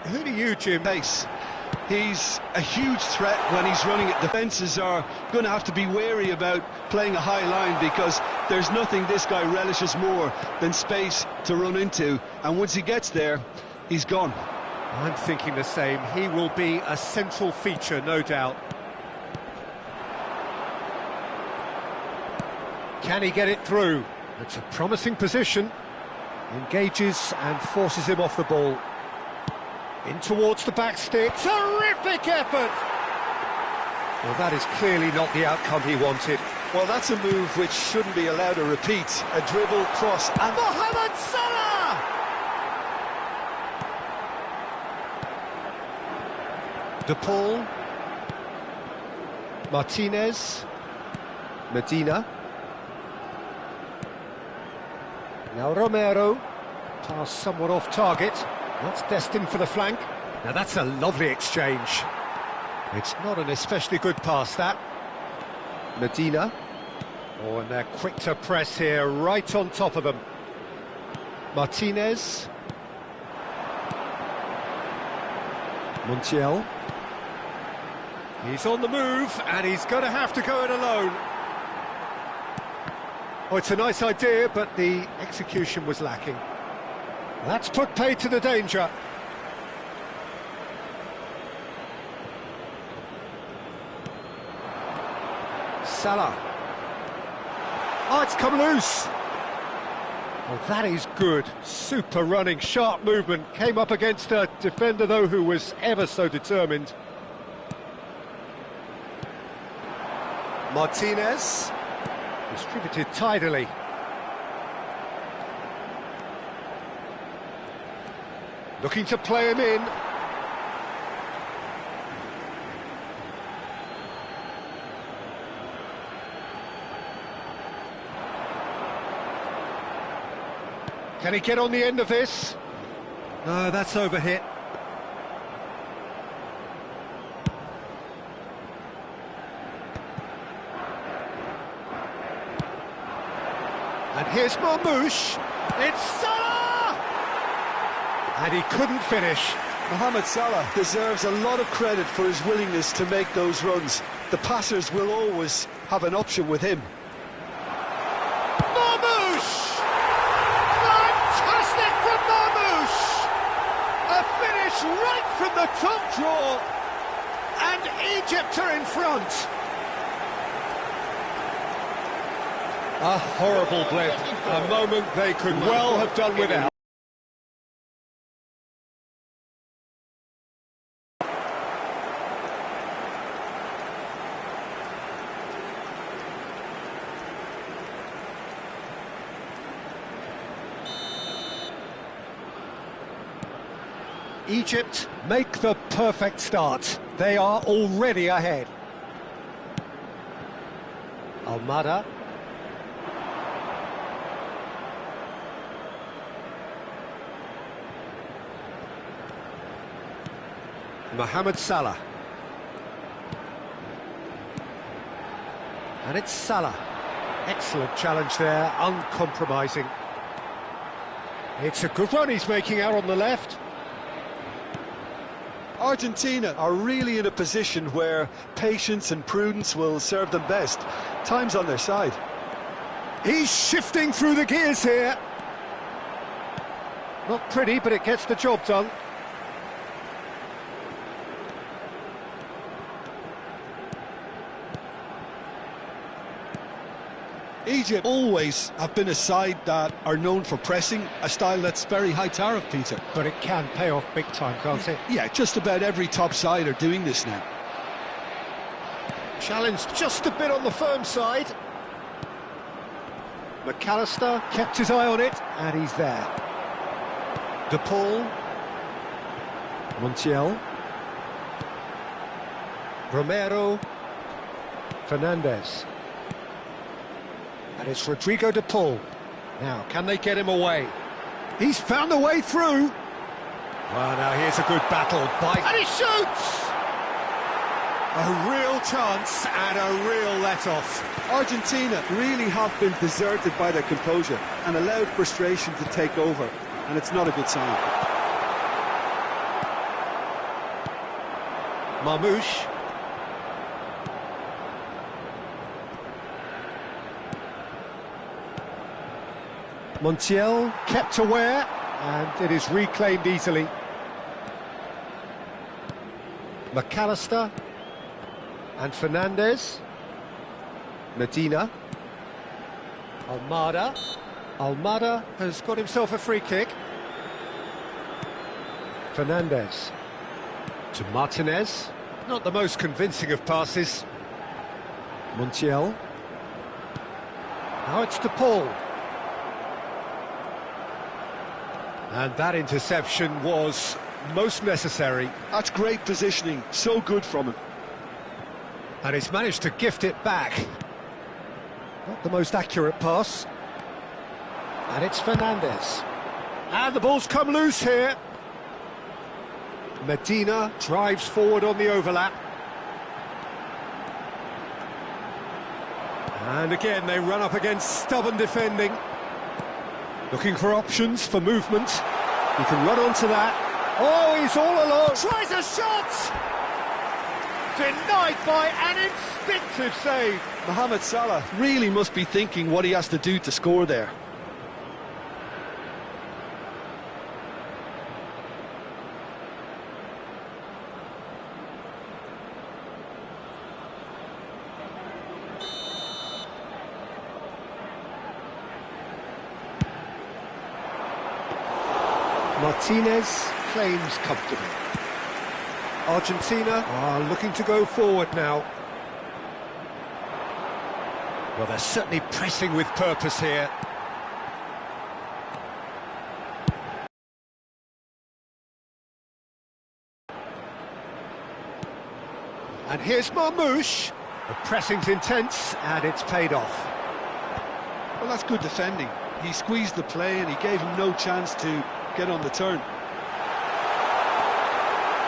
Who do you, Jim? Pace. He's a huge threat when he's running it. Defences are going to have to be wary about playing a high line because there's nothing this guy relishes more than space to run into. And once he gets there, he's gone. I'm thinking the same. He will be a central feature, no doubt. Can he get it through? It's a promising position. Engages and forces him off the ball. In towards the back stick. Terrific effort! Well, that is clearly not the outcome he wanted. Well, that's a move which shouldn't be allowed to repeat. A dribble, cross, and Mohamed Salah! De Paul. Martinez. Medina. Now Romero. Pass somewhat off target. That's destined for the flank. Now that's a lovely exchange. It's not an especially good pass, that. Medina. Oh, and they're quick to press here, right on top of them. Martinez. Montiel. He's on the move, and he's going to have to go it alone. Oh, it's a nice idea, but the execution was lacking. That's put paid to the danger. Salah. Oh, it's come loose. Well, that is good. Super running, sharp movement. Came up against a defender, though, who was ever so determined. Martinez. Distributed tidily. Looking to play him in. Can he get on the end of this? No, that's overhit. And here's Marmoush. It's Salah! And he couldn't finish. Mohamed Salah deserves a lot of credit for his willingness to make those runs. The passers will always have an option with him. Marmoush! Fantastic from Marmoush! A finish right from the top draw. And Egypt are in front. A horrible blip. A moment they could well have done without. Egypt make the perfect start. They are already ahead. Almada. Mohamed Salah. And it's Salah. Excellent challenge there, uncompromising. It's a good run he's making out on the left. Argentina are really in a position where patience and prudence will serve them best. Time's on their side. He's shifting through the gears here. Not pretty, but it gets the job done. Egypt always have been a side that are known for pressing, a style that's very high tariff, Peter. But it can pay off big time, can't it? Yeah, just about every top side are doing this now. Challenged just a bit on the firm side. McAllister kept his eye on it, and he's there. De Paul. Montiel. Romero. Fernandez. And it's Rodrigo De Paul. Now, can they get him away? He's found the way through. Well, now here's a good battle. And he shoots! A real chance and a real let-off. Argentina really have been deserted by their composure and allowed frustration to take over, and it's not a good sign. Marmouche. Montiel kept aware, and it is reclaimed easily. McAllister and Fernandez. Medina. Almada. Almada has got himself a free kick. Fernandez to Martinez. Not the most convincing of passes. Montiel. Now it's to Paul. And that interception was most necessary. That's great positioning, so good from him. And he's managed to gift it back. Not the most accurate pass. And it's Fernandez. And the ball's come loose here. Medina drives forward on the overlap. And again, they run up against stubborn defending. Looking for options for movement. He can run onto that. Oh, he's all alone. Tries a shot! Denied by an instinctive save. Mohamed Salah really must be thinking what he has to do to score there. Martinez claims comfortably. Argentina are looking to go forward now. Well, they're certainly pressing with purpose here. And here's Marmouche. The pressing's intense, and it's paid off. Well, that's good defending. He squeezed the play and he gave him no chance to get on the turn.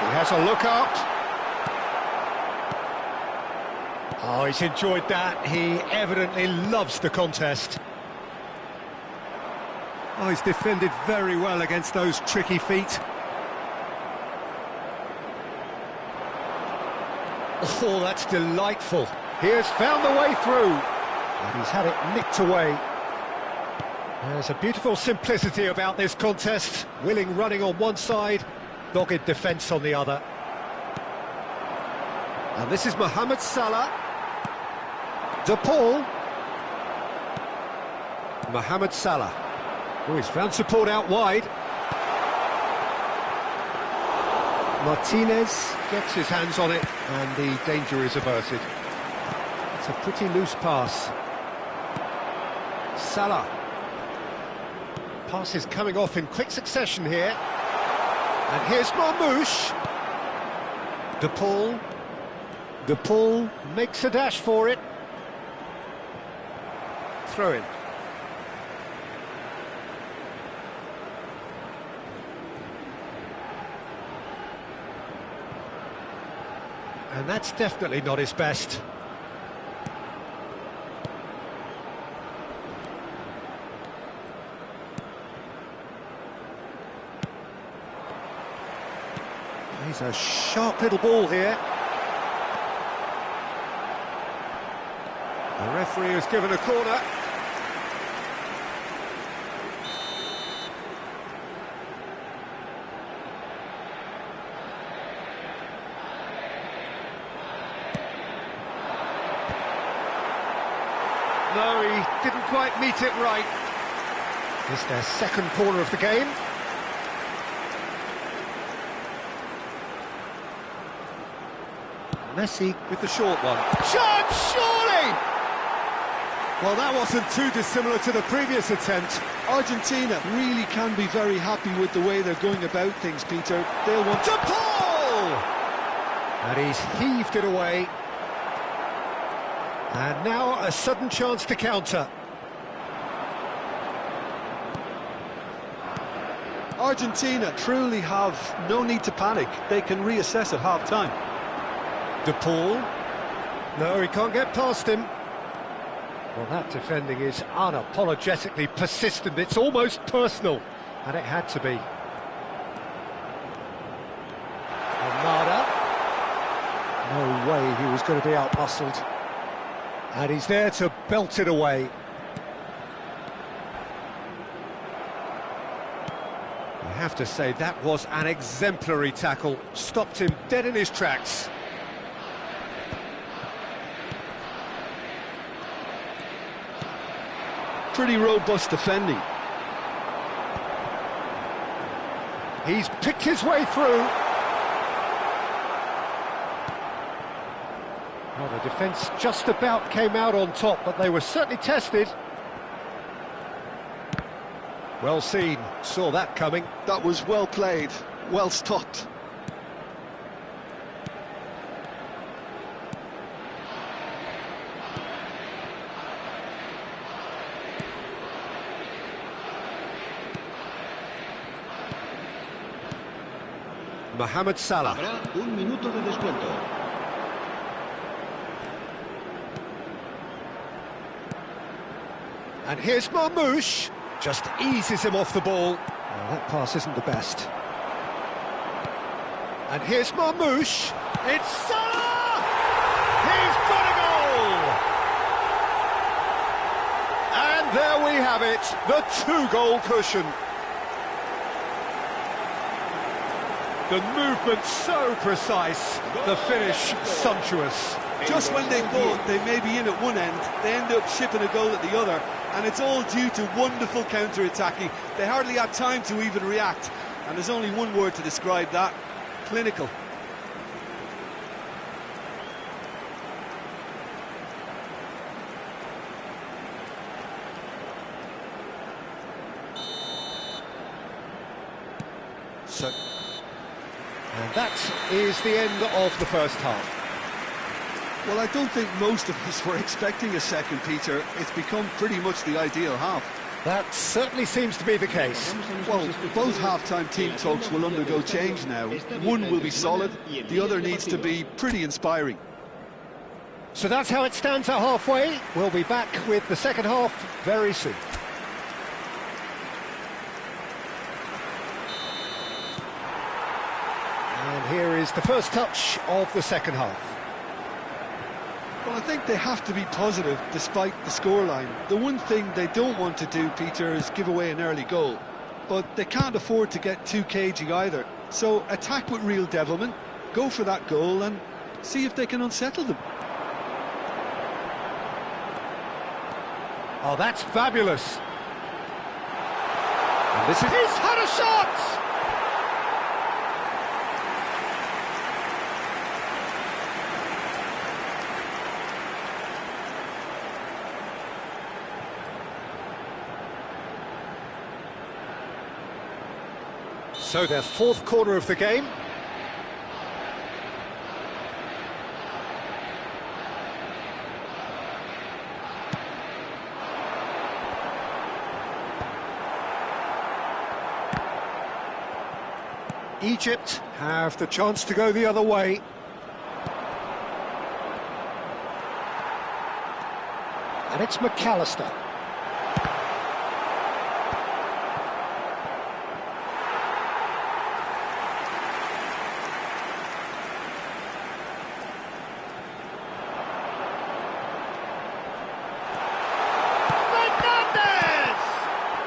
He has a look up. Oh, he's enjoyed that. He evidently loves the contest. Oh, he's defended very well against those tricky feet. Oh, that's delightful. He has found the way through. And he's had it nicked away. There's a beautiful simplicity about this contest. Willing running on one side, dogged defence on the other. And this is Mohamed Salah. De Paul. Mohamed Salah. Oh, he's found support out wide. Martinez gets his hands on it, and the danger is averted. It's a pretty loose pass. Salah. Passes coming off in quick succession here. And here's Marmouche. De Paul. De Paul makes a dash for it. Throw in. And that's definitely not his best. He's a sharp little ball here. The referee has given a corner. No, he didn't quite meet it right. It's their second corner of the game. Messi with the short one. Shot, surely! Well, that wasn't too dissimilar to the previous attempt. Argentina really can be very happy with the way they're going about things, Peter. They'll want to Paul! And he's heaved it away. And now a sudden chance to counter. Argentina truly have no need to panic. They can reassess at half-time. De Paul. No, he can't get past him. Well, that defending is unapologetically persistent. It's almost personal. And it had to be. Almada. going to be out-muscled. And he's there to belt it away. I have to say, that was an exemplary tackle. Stopped him dead in his tracks. Pretty robust defending. He's picked his way through. Well, the defence just about came out on top, but they were certainly tested. Well seen, saw that coming. That was well played, well stopped. Mohamed Salah. Habrá un minuto de descuento. And here's Marmoush. Just eases him off the ball. Well, that pass isn't the best. And here's Marmoush. It's Salah! He's got a goal! And there we have it, the two-goal cushion. The movement so precise, the finish sumptuous. Just when they thought they may be in at one end, they end up shipping a goal at the other, and it's all due to wonderful counter-attacking. They hardly had time to even react, and there's only one word to describe that: clinical. And that is the end of the first half. Well, I don't think most of us were expecting a second, Peter. It's become pretty much the ideal half. That certainly seems to be the case. Well, both half-time team talks will undergo change now. One will be solid, the other needs to be pretty inspiring. So that's how it stands at halfway. We'll be back with the second half very soon. And here is the first touch of the second half. Well, I think they have to be positive despite the scoreline. The one thing they don't want to do, Peter, is give away an early goal. But they can't afford to get too cagey either. So attack with real devilment, go for that goal and see if they can unsettle them. Oh, that's fabulous. And this is... He's had a shot! So their fourth quarter of the game. Egypt have the chance to go the other way. And it's McAllister.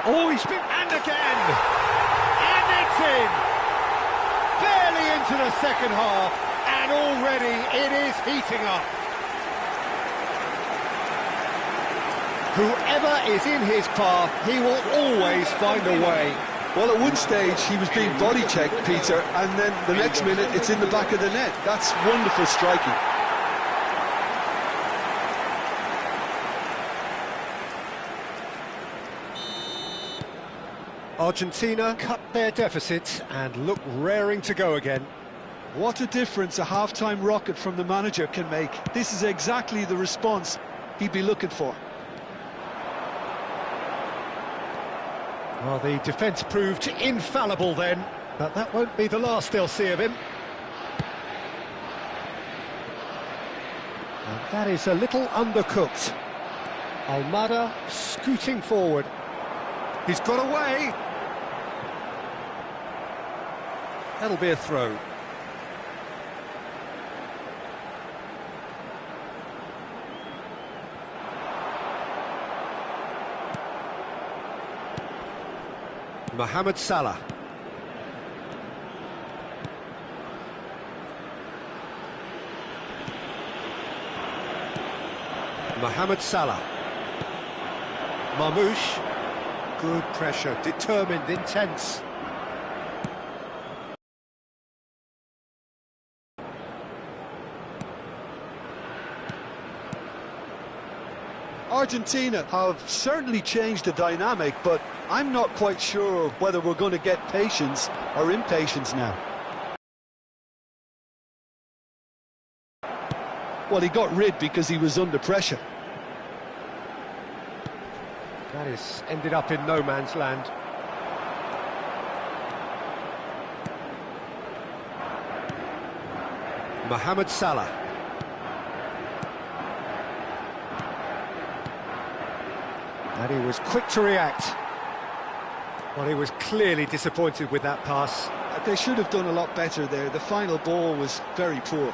Oh, he's been... and again! And it's in! Barely into the second half, and already it is heating up. Whoever is in his path, he will always find a way. Well, at one stage he was being body checked, Peter, and then the next minute it's in the back of the net. That's wonderful striking. Argentina cut their deficit and look raring to go again. What a difference a half-time rocket from the manager can make. This is exactly the response he'd be looking for. Well, the defence proved infallible then, but that won't be the last they'll see of him. And that is a little undercooked. Almada scooting forward. He's got away. That'll be a throw. Mohamed Salah. Mohamed Salah. Marmoush. Good pressure, determined, intense. Argentina have certainly changed the dynamic, but I'm not quite sure whether we're going to get patience or impatience now. Well, he got rid because he was under pressure. That is ended up in no man's land. Mohamed Salah. And he was quick to react. Well, he was clearly disappointed with that pass. They should have done a lot better there. The final ball was very poor.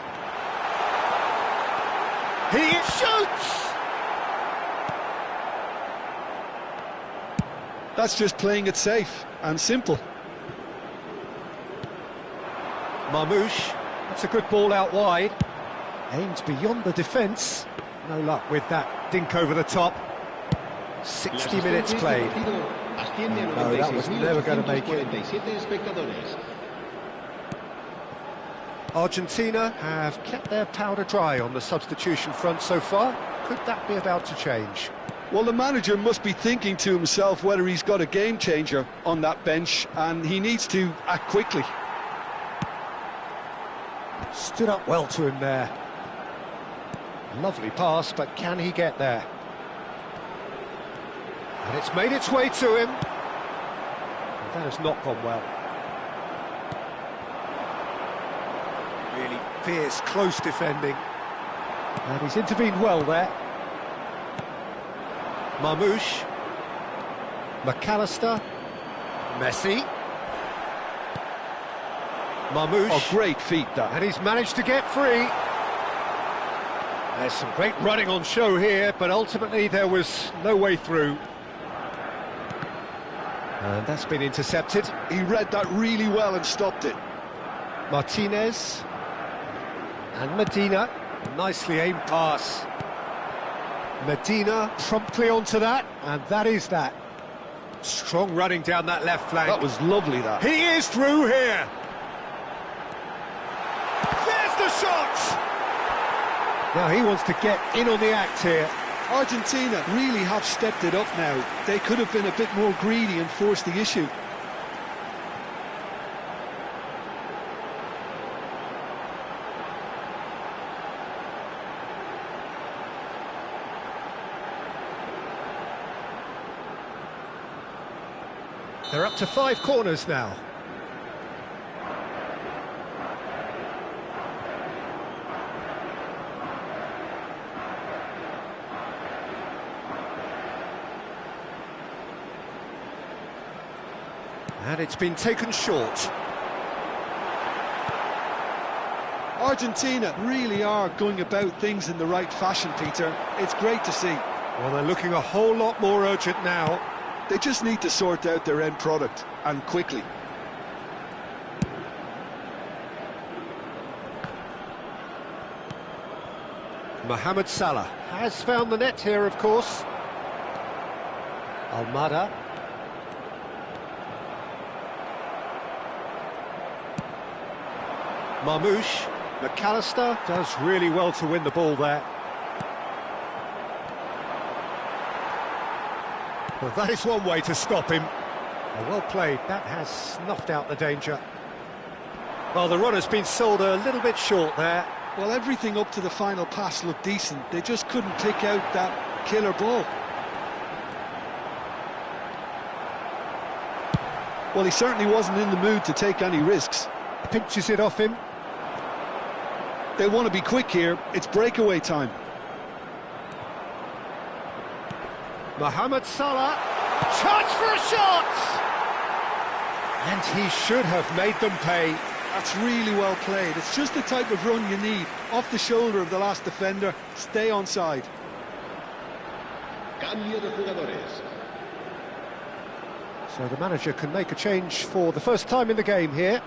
He shoots! That's just playing it safe and simple. Marmoush, that's a good ball out wide. Aimed beyond the defence. No luck with that dink over the top. 60 minutes played. No, that was never going to make it. Argentina have kept their powder dry on the substitution front so far. Could that be about to change? Well, the manager must be thinking to himself whether he's got a game changer on that bench, and he needs to act quickly. Stood up well to him there. Lovely pass, but can he get there? And it's made its way to him. That has not gone well. Really fierce, close defending. And he's intervened well there. Marmoush. McAllister. Messi. Marmoush. Oh, great feat, that. And he's managed to get free. There's some great running on show here, but ultimately there was no way through. And that's been intercepted. He read that really well and stopped it. Martinez. And Medina. Nicely aimed pass. Medina promptly onto that, and that is that. Strong running down that left flank. That was lovely, that. He is through here. There's the shot! Now he wants to get in on the act here. Argentina really have stepped it up now. They could have been a bit more greedy and forced the issue. They're up to 5 corners now. And it's been taken short. Argentina really are going about things in the right fashion, Peter. It's great to see. Well, they're looking a whole lot more urgent now. They just need to sort out their end product, and quickly. Mohamed Salah has found the net here, of course. Almada. Marmoush. McAllister does really well to win the ball there. Well, that is one way to stop him. Well played, that has snuffed out the danger. Well, the runner's been sold a little bit short there. Well, everything up to the final pass looked decent. They just couldn't pick out that killer ball. Well, he certainly wasn't in the mood to take any risks. Pinches it off him. They want to be quick here. It's breakaway time. Mohamed Salah, chance for a shot! And he should have made them pay. That's really well played. It's just the type of run you need. Off the shoulder of the last defender, stay onside. Cambio de jugadores. So the manager can make a change for the first time in the game here.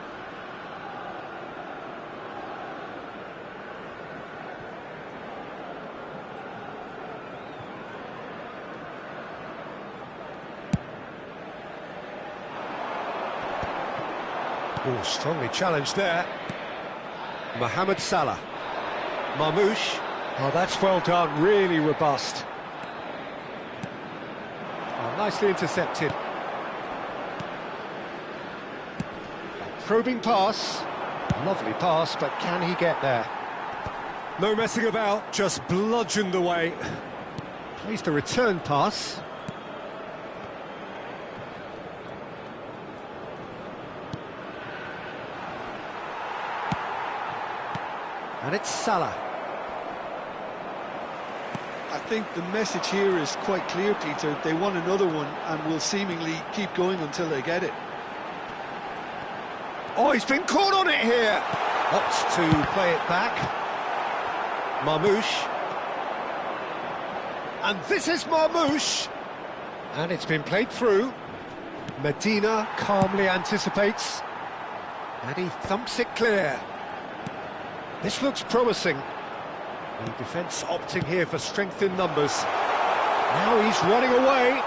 Oh, strongly challenged there. Mohamed Salah. Marmoush. Oh, that's well done, really robust. Oh, nicely intercepted. A probing pass. Lovely pass, but can he get there? No messing about, just bludgeoned away. Plays the return pass. And it's Salah. I think the message here is quite clear, Peter. They want another one and will seemingly keep going until they get it. Oh, he's been caught on it here. Opts to play it back. Marmoush. And this is Marmoush. And it's been played through. Medina calmly anticipates. And he thumps it clear. This looks promising. The defence opting here for strength in numbers. Now he's running away.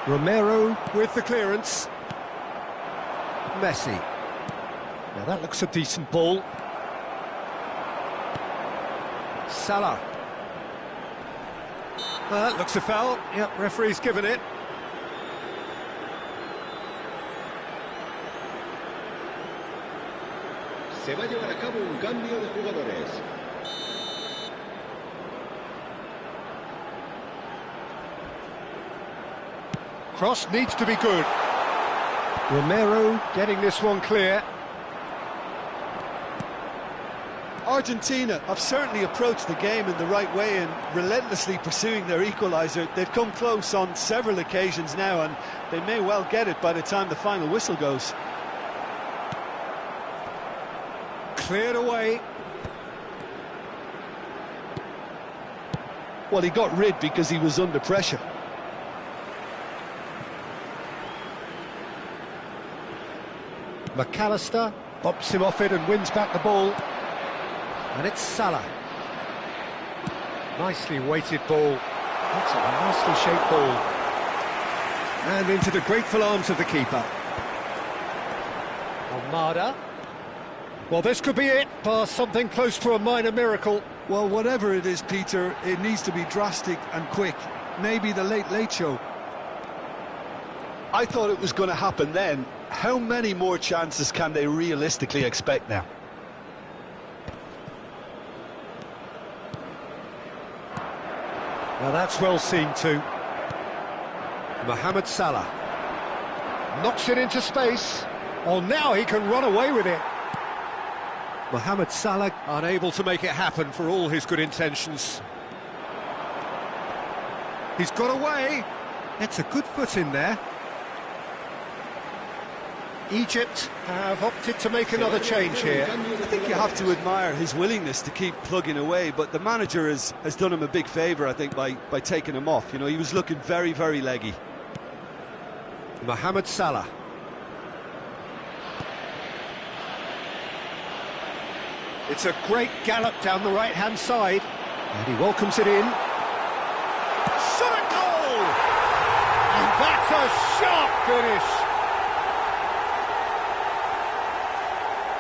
Romero with the clearance. Messi. Now that looks a decent ball. Salah. That looks a foul. Yep, referee's given it. Se va a llevar a cabo un cambio de jugadores. Cross needs to be good. Romero getting this one clear. Argentina have certainly approached the game in the right way and relentlessly pursuing their equaliser. They've come close on several occasions now, and they may well get it by the time the final whistle goes. Cleared away. Well, he got rid because he was under pressure. McAllister bops him off it and wins back the ball. And it's Salah. Nicely weighted ball. That's a nicely shaped ball. And into the grateful arms of the keeper. Almada. Well, this could be it, bar something close to a minor miracle. Well, whatever it is, Peter, it needs to be drastic and quick. Maybe the late show. I thought it was going to happen then. How many more chances can they realistically expect now? Now that's well seen too. Mohamed Salah. Knocks it into space. Oh, now he can run away with it. Mohamed Salah unable to make it happen for all his good intentions. He's got away. It's a good foot in there. Egypt have opted to make another change here. I think you have to admire his willingness to keep plugging away, but the manager has done him a big favour, I think, by taking him off. You know, he was looking very, very leggy. Mohamed Salah. It's a great gallop down the right-hand side. And he welcomes it in. Shot at goal! And that's a sharp finish.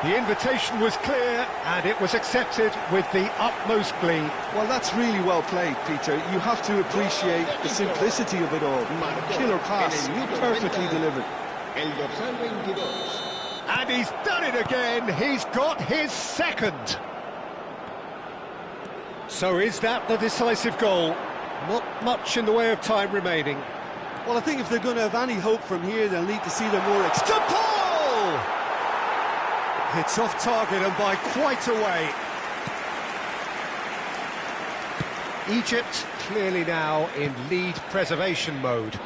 The invitation was clear, and it was accepted with the utmost glee. Well, that's really well played, Peter. You have to appreciate the simplicity of it all. Killer pass, perfectly delivered. And he's done it again. He's got his second. So is that the decisive goal? Not much in the way of time remaining. Well, I think if they're going to have any hope from here, they'll need to see them more to Paul! It's off target and by quite a way. Egypt clearly now in lead preservation mode.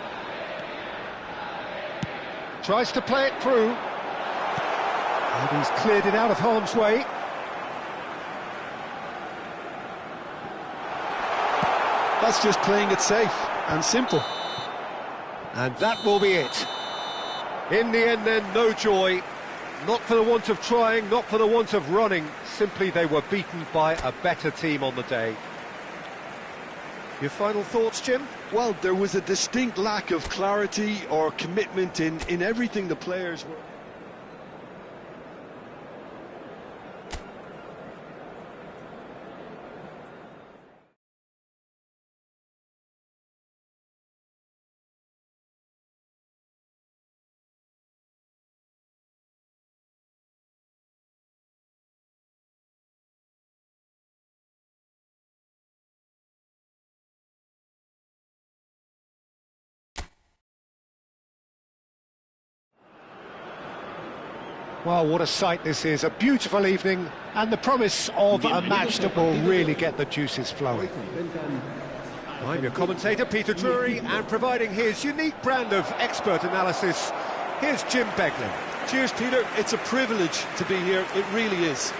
Tries to play it through. And he's cleared it out of harm's way. That's just playing it safe and simple. And that will be it. In the end then, no joy. Not for the want of trying, not for the want of running. Simply they were beaten by a better team on the day. Your final thoughts, Jim? Well, there was a distinct lack of clarity or commitment in everything the players were. Well, what a sight this is. A beautiful evening and the promise of a match that will really get the juices flowing. I'm your commentator, Peter Drury, and providing his unique brand of expert analysis, here's Jim Beglin. Cheers, Peter. It's a privilege to be here. It really is.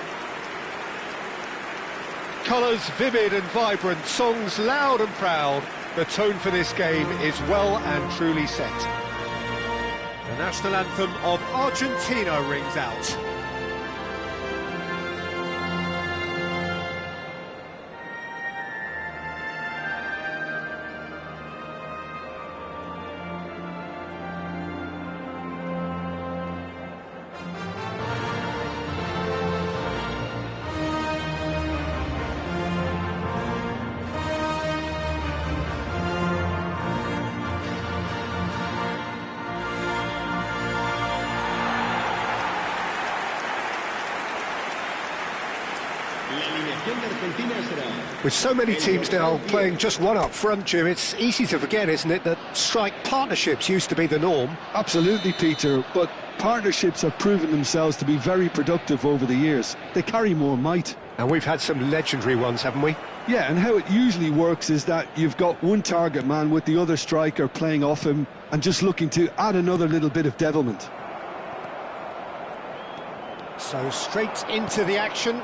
Colours vivid and vibrant, songs loud and proud. The tone for this game is well and truly set. The national anthem of Argentina rings out. With so many teams now playing just one up front, Jim, it's easy to forget, isn't it, that strike partnerships used to be the norm. Absolutely, Peter, but partnerships have proven themselves to be very productive over the years. They carry more might. And we've had some legendary ones, haven't we? Yeah, and how it usually works is that you've got one target man with the other striker playing off him and just looking to add another little bit of devilment. So straight into the action.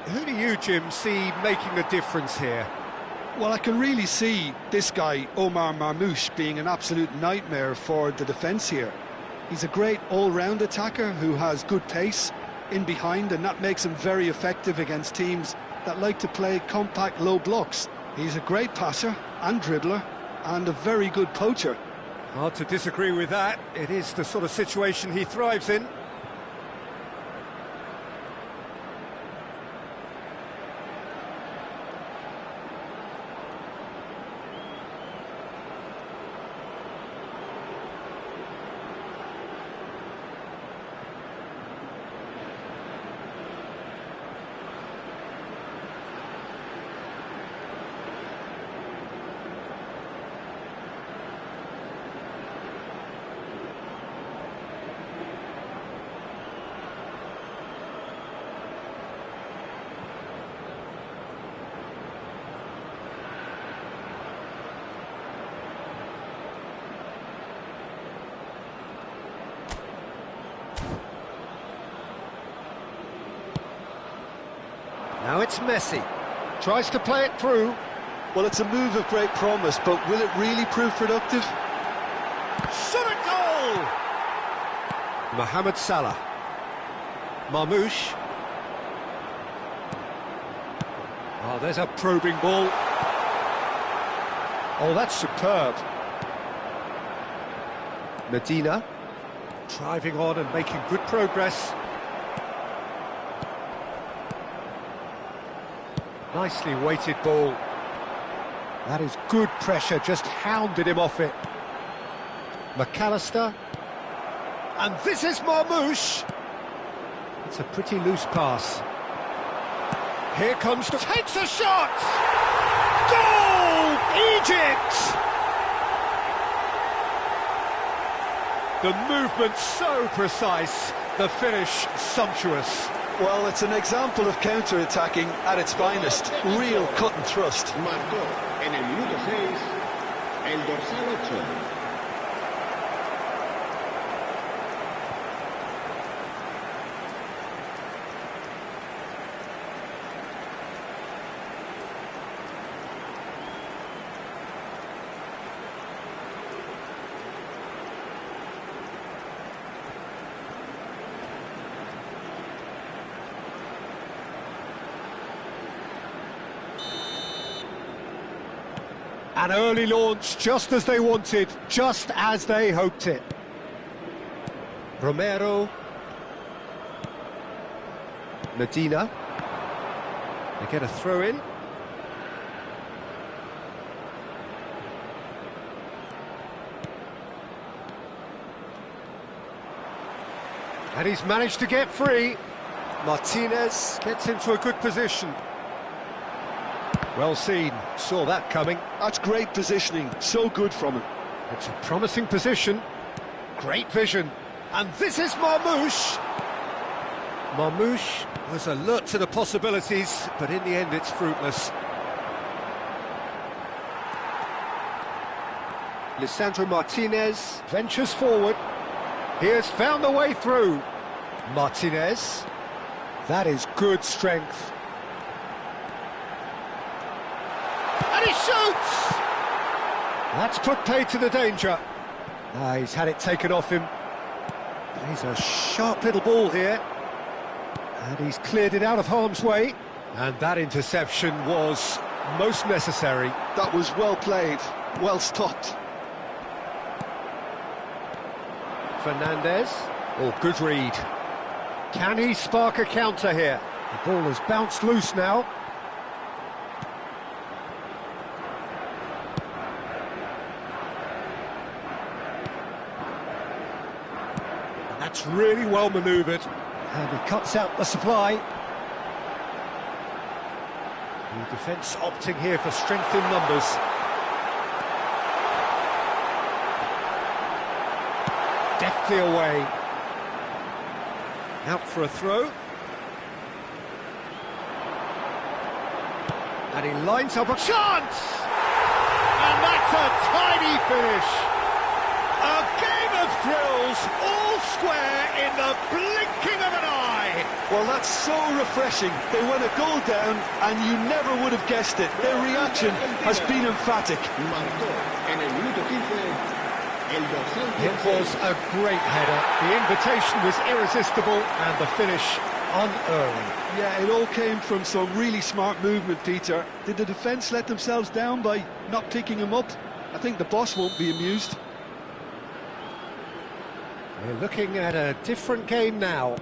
Who do you, Jim, see making a difference here? Well, I can really see this guy, Omar Marmoush, being an absolute nightmare for the defence here. He's a great all-round attacker who has good pace in behind, and that makes him very effective against teams that like to play compact low blocks. He's a great passer and dribbler and a very good poacher. Hard to disagree with that. It is the sort of situation he thrives in. Now it's Messi. Tries to play it through. Well, it's a move of great promise, but will it really prove productive? Shot a goal! Mohamed Salah. Marmoush. Oh, there's a probing ball. Oh, that's superb. Medina. Driving on and making good progress. Nicely weighted ball. That is good pressure, just hounded him off it. McAllister. And this is Marmoush. It's a pretty loose pass. Here comes the... Takes a shot! Goal! Egypt! The movement so precise, the finish sumptuous. Well, it's an example of counter-attacking at its finest. Real cut and thrust. Marcó en el minuto 6, el dorsal 8. An early launch, just as they wanted, just as they hoped it. Romero. Medina. They get a throw in. And he's managed to get free. Martinez gets into a good position. Well seen, saw that coming. That's great positioning, so good from him. It's a promising position. Great vision. And this is Marmoush. Marmoush was alert to the possibilities, but in the end it's fruitless. Lisandro Martinez ventures forward. He has found the way through. Martinez. That is good strength. And he shoots! That's put paid to the danger. He's had it taken off him. He's a sharp little ball here. And he's cleared it out of harm's way. And that interception was most necessary. That was well played, well stopped. Fernandez. Oh, good read. Can he spark a counter here? The ball has bounced loose now. And that's really well manoeuvred. And he cuts out the supply. The defence opting here for strength in numbers. Deftly away. Out for a throw. And he lines up a chance! And that's a tidy finish. A game of thrills, all square in the blinking of an eye. Well, that's so refreshing. They went a goal down and you never would have guessed it. Their reaction has been emphatic. It was a great header. The invitation was irresistible and the finish unerring. Yeah, it all came from some really smart movement, Peter. Did the defence let themselves down by not picking him up? I think the boss won't be amused. We're looking at a different game now.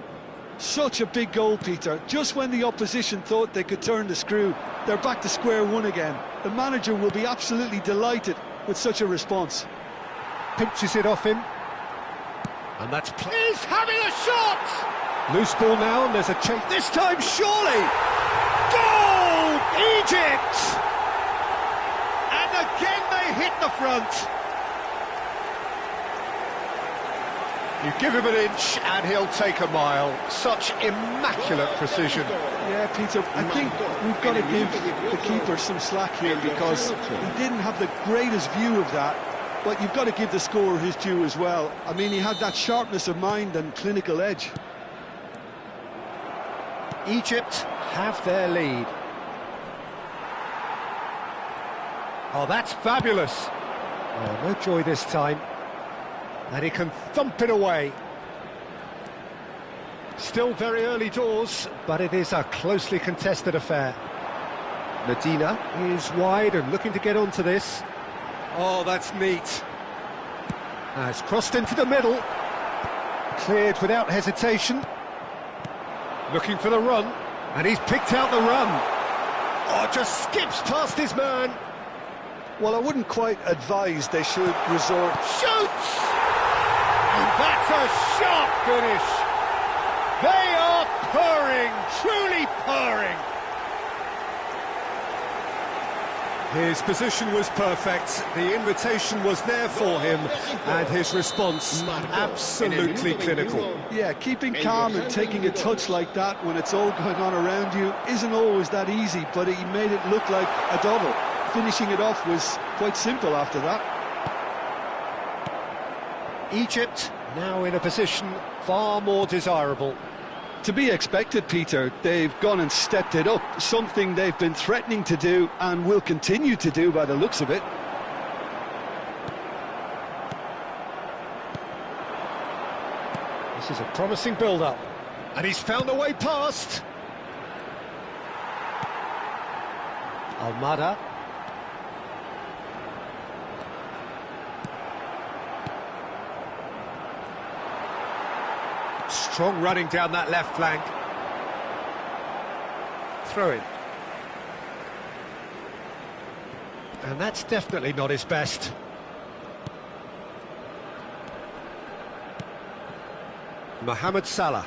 Such a big goal, Peter. Just when the opposition thought they could turn the screw, they're back to square one again. The manager will be absolutely delighted with such a response. Pinches it off him. And that's... He's having a shot! Loose ball now, and there's a chase. This time, surely! Goal! Egypt! And again they hit the front. You give him an inch and he'll take a mile. Such immaculate precision. Yeah, Peter, I think we've got to give the keeper some slack here because he didn't have the greatest view of that. But you've got to give the scorer his due as well. I mean, he had that sharpness of mind and clinical edge. Egypt have their lead. Oh, that's fabulous. Oh, no joy this time. And he can thump it away. Still very early doors, but it is a closely contested affair. Medina is wide and looking to get onto this. Oh, that's neat. It's crossed into the middle. Cleared without hesitation. Looking for the run. And he's picked out the run. Oh, just skips past his man. Well, I wouldn't quite advise they should resort... Shoots! And that's a sharp finish. They are purring, truly purring. His position was perfect, the invitation was there for him, and his response absolutely clinical. Yeah, keeping calm and taking a touch like that when it's all going on around you isn't always that easy, but he made it look like a double. Finishing it off was quite simple after that. Egypt now in a position far more desirable. To be expected, Peter. They've gone and stepped it up, something they've been threatening to do and will continue to do by the looks of it. This is a promising build-up, and he's found a way past. Almada. Strong running down that left flank. Throw in. And that's definitely not his best. Mohamed Salah.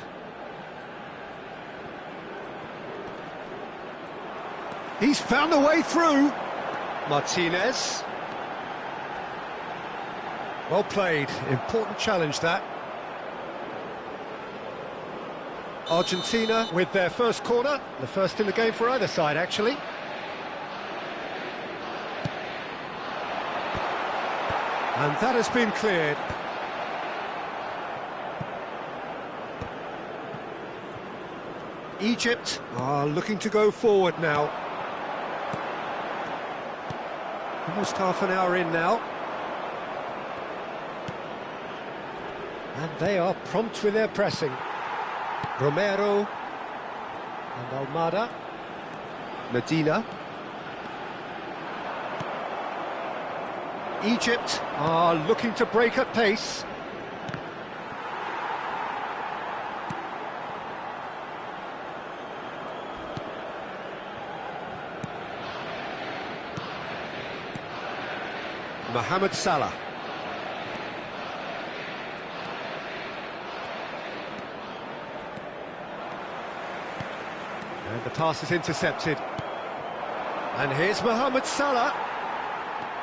He's found a way through. Martinez. Well played. Important challenge, that. Argentina with their first corner. The first in the game for either side, actually. And that has been cleared. Egypt are looking to go forward now. Almost half an hour in now. And they are prompt with their pressing. Romero and Almada. Medina. Egypt are looking to break at pace. Mohamed Salah. And the pass is intercepted. And here's Mohamed Salah.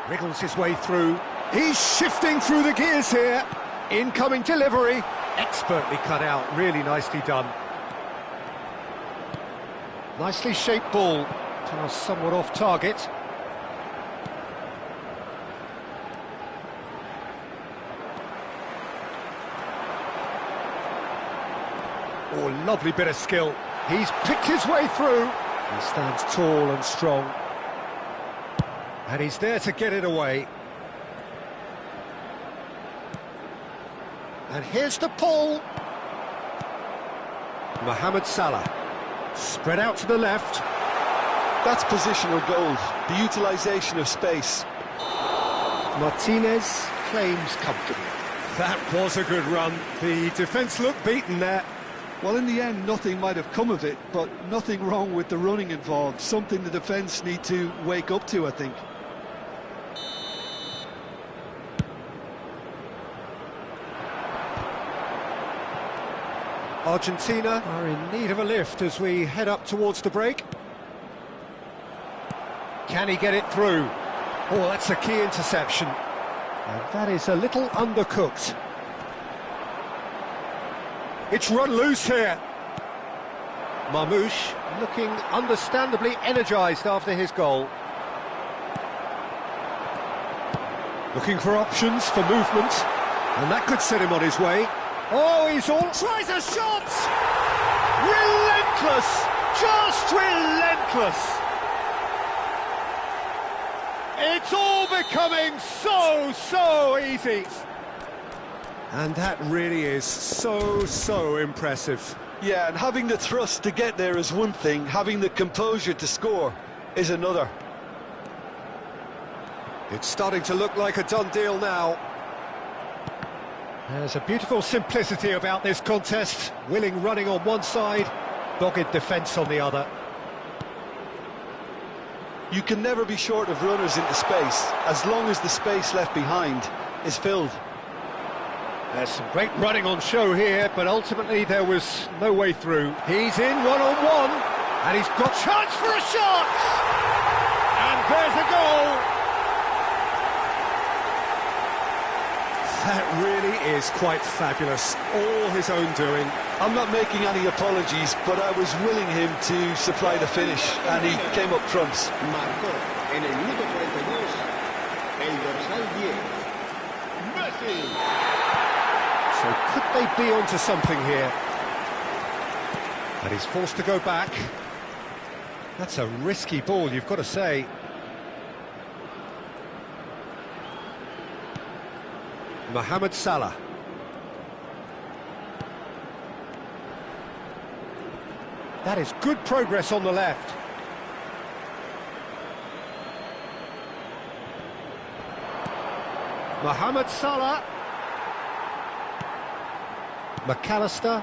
Wriggles his way through. He's shifting through the gears here. Incoming delivery. Expertly cut out. Really nicely done. Nicely shaped ball. Pass somewhat off target. Oh, lovely bit of skill. He's picked his way through. He stands tall and strong. And he's there to get it away. And here's the pull. Mohamed Salah. Spread out to the left. That's positional gold, the utilisation of space. Martinez claims comfortably. That was a good run. The defence looked beaten there. Well, in the end, nothing might have come of it, but nothing wrong with the running involved. Something the defence need to wake up to, I think. Argentina are in need of a lift as we head up towards the break. Can he get it through? Oh, that's a key interception. And that is a little undercooked. It's run loose here. Marmouche looking understandably energised after his goal. Looking for options for movement, and that could set him on his way. Oh, he's all... Tries a shot! Relentless! Just relentless! It's all becoming so easy. And that really is so impressive. Yeah, and having the thrust to get there is one thing, having the composure to score is another. It's starting to look like a done deal now. There's a beautiful simplicity about this contest. Willing running on one side, dogged defence on the other. You can never be short of runners into space, as long as the space left behind is filled. There's some great running on show here, but ultimately there was no way through. He's in one-on-one, and he's got chance for a shot! And there's a goal! That really is quite fabulous, all his own doing. I'm not making any apologies, but I was willing him to supply the finish, and he came up trumps. Marcó en el minuto 42 el dorsal 10. Messi. So could they be onto something here? And he's forced to go back. That's a risky ball, you've got to say. Mohamed Salah. That is good progress on the left. Mohamed Salah. McAllister.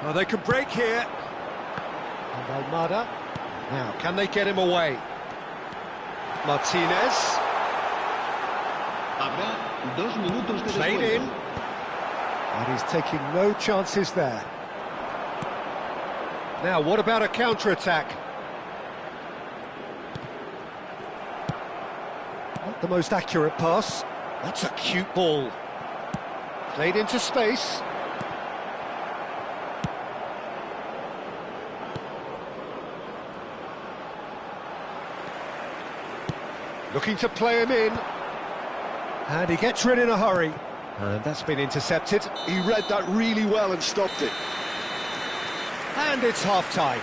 Oh, they can break here. And Almada. Now, can they get him away? Martinez. Habrá 2 minutos de Played in. descuento. And he's taking no chances there. Now, what about a counter-attack? Not the most accurate pass. That's a cute ball. Played into space. Looking to play him in. And he gets rid in a hurry. And that's been intercepted. He read that really well and stopped it. And it's half-time.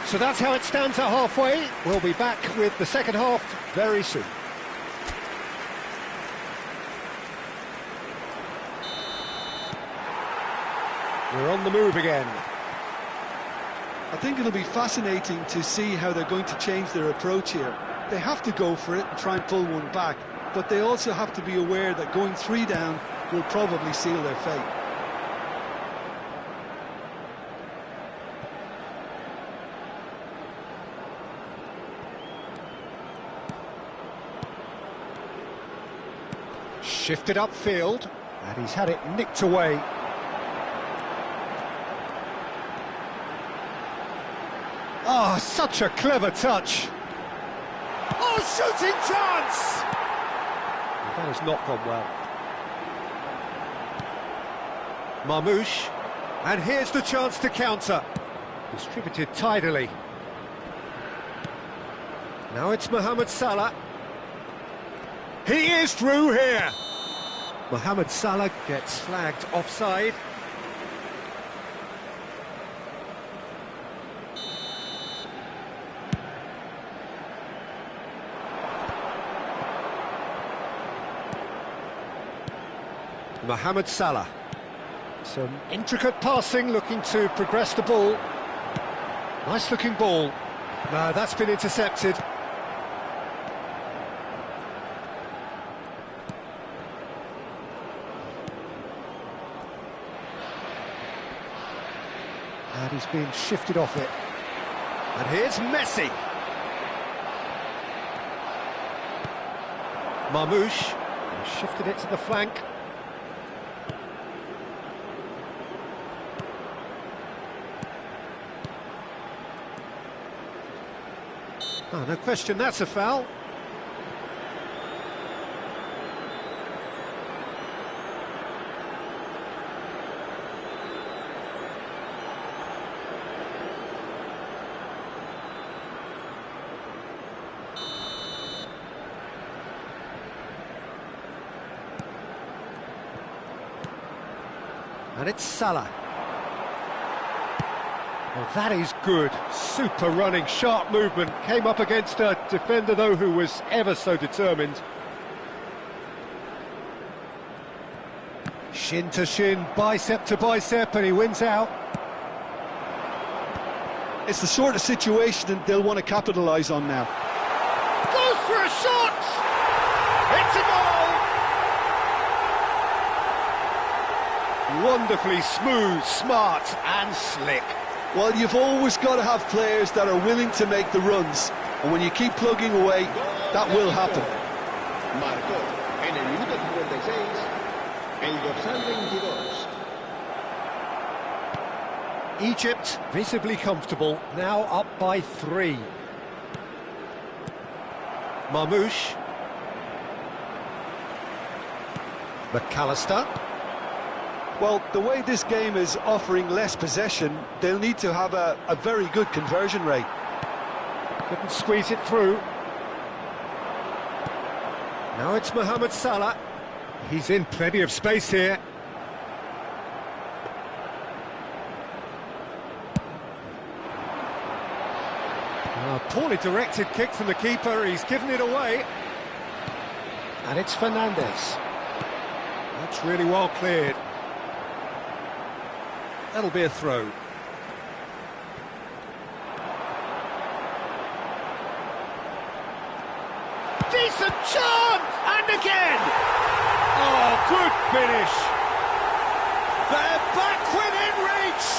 So that's how it stands at halfway. We'll be back with the second half very soon. We're on the move again. I think it'll be fascinating to see how they're going to change their approach here. They have to go for it and try and pull one back, but they also have to be aware that going 3 down will probably seal their fate. Shifted upfield, and he's had it nicked away. Oh, such a clever touch. Oh, shooting chance! That has not gone well. Marmouche, and here's the chance to counter. Distributed tidily. Now it's Mohamed Salah. He is through here. Mohamed Salah gets flagged offside. Mohamed Salah. Some intricate passing, looking to progress the ball. Nice looking ball. No, that's been intercepted. And he's been shifted off it. And here's Messi. Marmouche. He shifted it to the flank. Oh, no question, that's a foul. And it's Salah. Well, that is good. Super running, sharp movement. Came up against a defender, though, who was ever so determined. Shin to shin, bicep to bicep, and he wins out. It's the sort of situation that they'll want to capitalise on now. Goes for a shot! It's a goal! Wonderfully smooth, smart and slick. Well, you've always got to have players that are willing to make the runs, and when you keep plugging away, that will happen. Marcó en el minuto 56 el dorsal 22. Egypt visibly comfortable, now up by 3. Marmouche. McAllister. Well, the way this game is offering less possession, they'll need to have a very good conversion rate. Couldn't squeeze it through. Now it's Mohamed Salah. He's in plenty of space here. Poorly directed kick from the keeper, he's given it away. And it's Fernandez. That's really well cleared. That'll be a throw. Decent chance! And again! Oh, good finish! They're back within reach!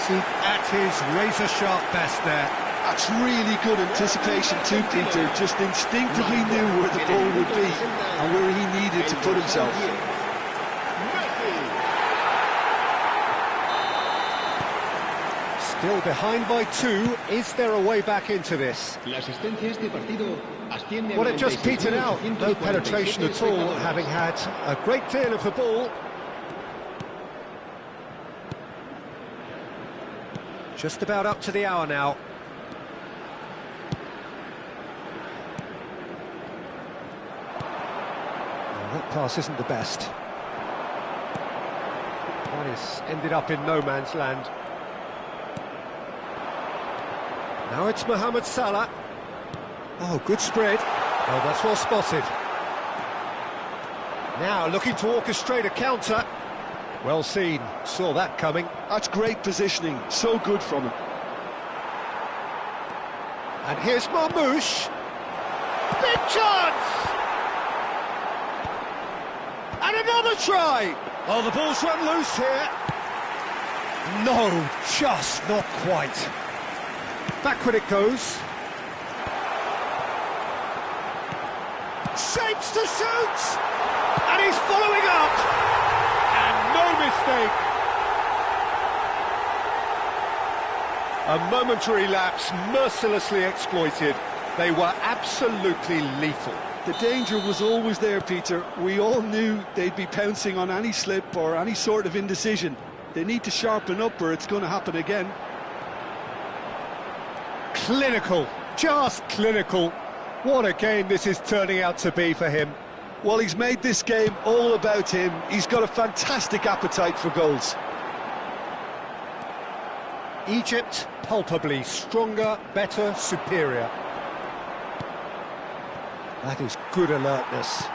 Messi at his razor-sharp best there. That's really good anticipation too, Peter. Just instinctively knew where the ball would be and where he needed to put himself. Still behind by 2. Is there a way back into this? Well, it just petered out. No penetration at all, having had a great deal of the ball. Just about up to the hour now. Well, that pass isn't the best. One has ended up in no man's land. Now it's Mohamed Salah. Oh, good spread. Oh, that's well spotted. Now looking to orchestrate a counter. Well seen, saw that coming. That's great positioning, so good from him. And here's Marmoush. Big chance! And another try! Oh, the ball's run loose here. No, just not quite. Backward it goes. Shapes to shoot! And he's following up! And no mistake! A momentary lapse, mercilessly exploited. They were absolutely lethal. The danger was always there, Peter. We all knew they'd be pouncing on any slip or any sort of indecision. They need to sharpen up or it's going to happen again. Clinical, just clinical. What a game this is turning out to be for him. Well, he's made this game all about him. He's got a fantastic appetite for goals. Egypt, palpably stronger, better, superior. That is good alertness.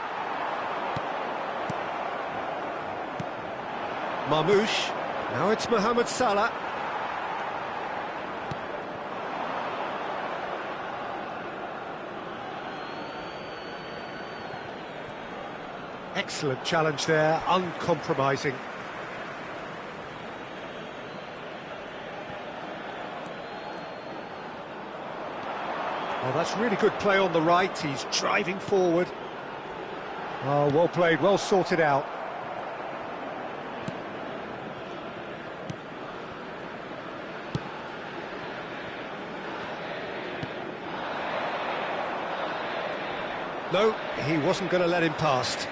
Marmoush, now it's Mohamed Salah. Excellent challenge there, uncompromising. Oh, that's really good play on the right, he's driving forward. Oh, well played, well sorted out. No, he wasn't going to let him past.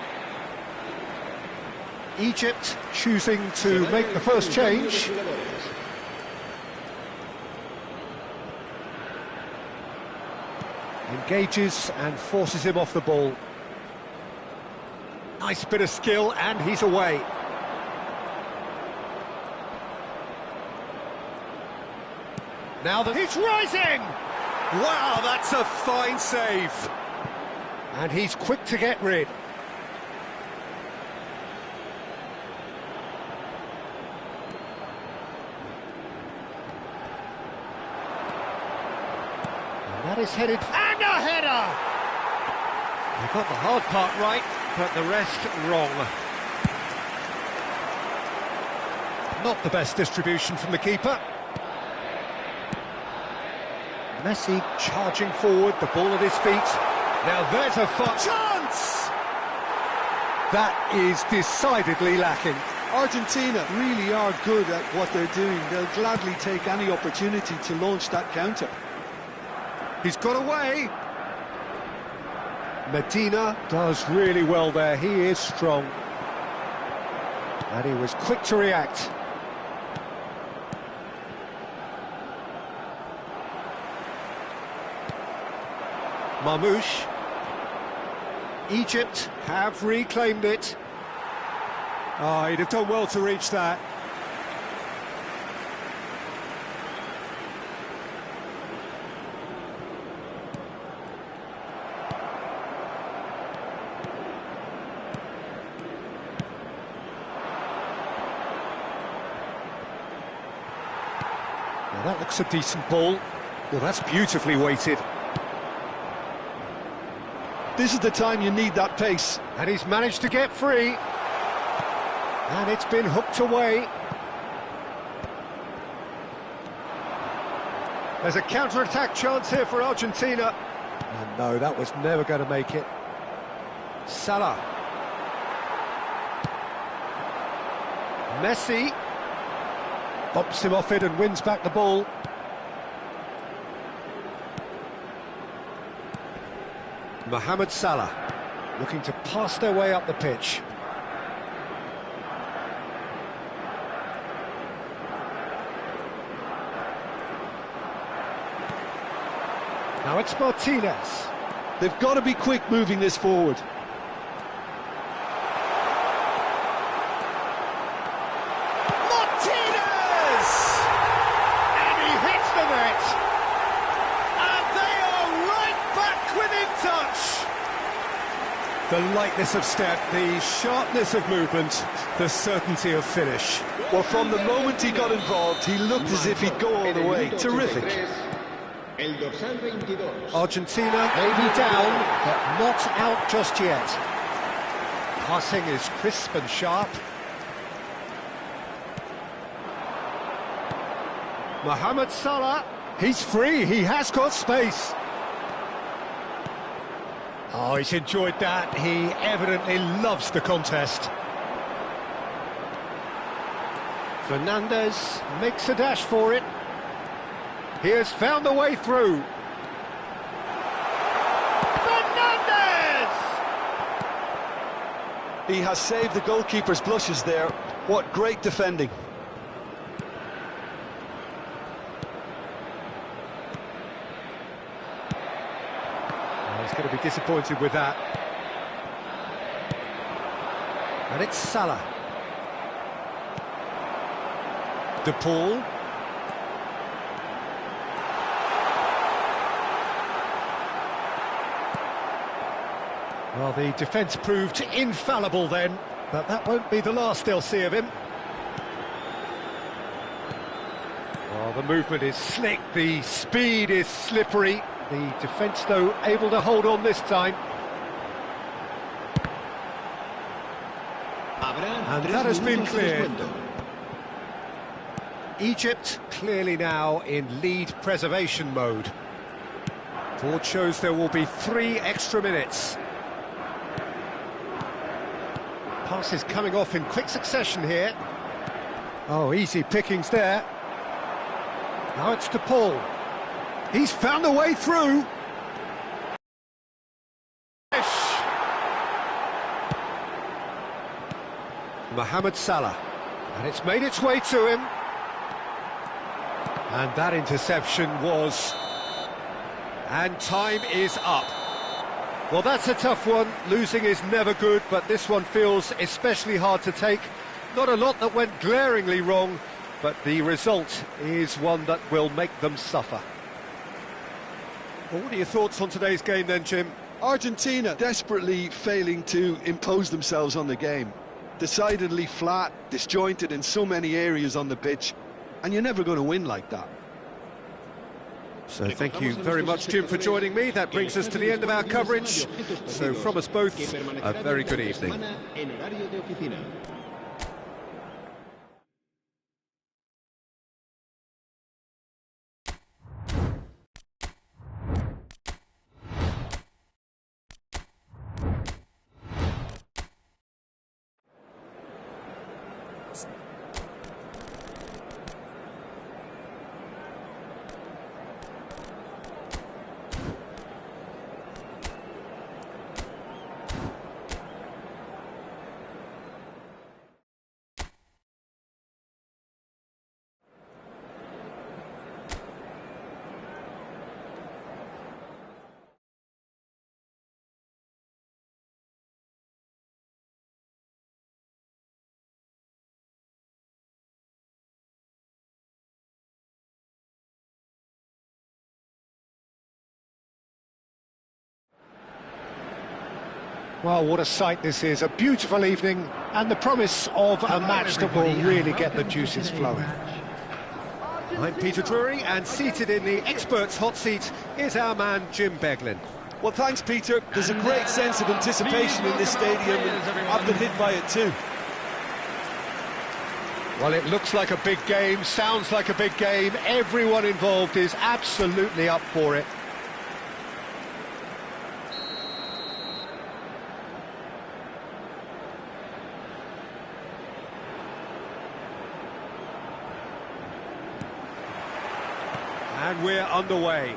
Egypt choosing to make the first change. Engages and forces him off the ball. Nice bit of skill and he's away. Now that he's rising! Wow, that's a fine save. And he's quick to get rid. That is headed, and a header! He got the hard part right, but the rest wrong. Not the best distribution from the keeper. Messi charging forward, the ball at his feet. Now there's a chance! That is decidedly lacking. Argentina really are good at what they're doing. They'll gladly take any opportunity to launch that counter. He's got away. Medina does really well there. He is strong. And he was quick to react. Marmoush. Egypt have reclaimed it. Oh, he'd have done well to reach that. Well, that looks a decent ball. Well, that's beautifully weighted. This is the time you need that pace. And he's managed to get free. And it's been hooked away. There's a counter-attack chance here for Argentina. And no, that was never going to make it. Salah. Messi. Bumps him off it and wins back the ball. Mohamed Salah, looking to pass their way up the pitch. Now it's Martinez. They've got to be quick moving this forward. Martinez! And he hits the net. And they are right back within touch. The lightness of step, the sharpness of movement, the certainty of finish. Well, from the moment he got involved, he looked as if he'd go all the way. Terrific. Argentina may be down, but not out just yet. Passing is crisp and sharp. Mohamed Salah, he's free, he has got space. Oh, he's enjoyed that. He evidently loves the contest. Fernandez makes a dash for it. He has found the way through. Fernandez! He has saved the goalkeeper's blushes there. What great defending. He's going to be disappointed with that. And it's Salah. De Paul. Well, the defence proved infallible then, but that won't be the last they'll see of him. Well, the movement is slick, the speed is slippery. The defence, though, able to hold on this time. And that has been cleared. Egypt clearly now in lead preservation mode. Board shows there will be 3 extra minutes. Passes coming off in quick succession here. Oh, easy pickings there. Now it's De Paul. He's found a way through. Mohamed Salah. And it's made its way to him. And that interception was... And time is up. Well, that's a tough one. Losing is never good, but this one feels especially hard to take. Not a lot that went glaringly wrong, but the result is one that will make them suffer. Well, what are your thoughts on today's game then, Jim? Argentina desperately failing to impose themselves on the game. Decidedly flat, disjointed in so many areas on the pitch, and you're never going to win like that. So thank you very much, Jim, for joining me. That brings us to the end of our coverage. So from us both, a very good evening. Well, what a sight this is, a beautiful evening, and the promise of a match that will really get the juices flowing. I'm Peter Drury, and seated in the experts' hot seat is our man Jim Beglin. Well, thanks, Peter. There's a great sense of anticipation in this stadium, and I've been hit by it too. Well, it looks like a big game, sounds like a big game. Everyone involved is absolutely up for it. And we're underway.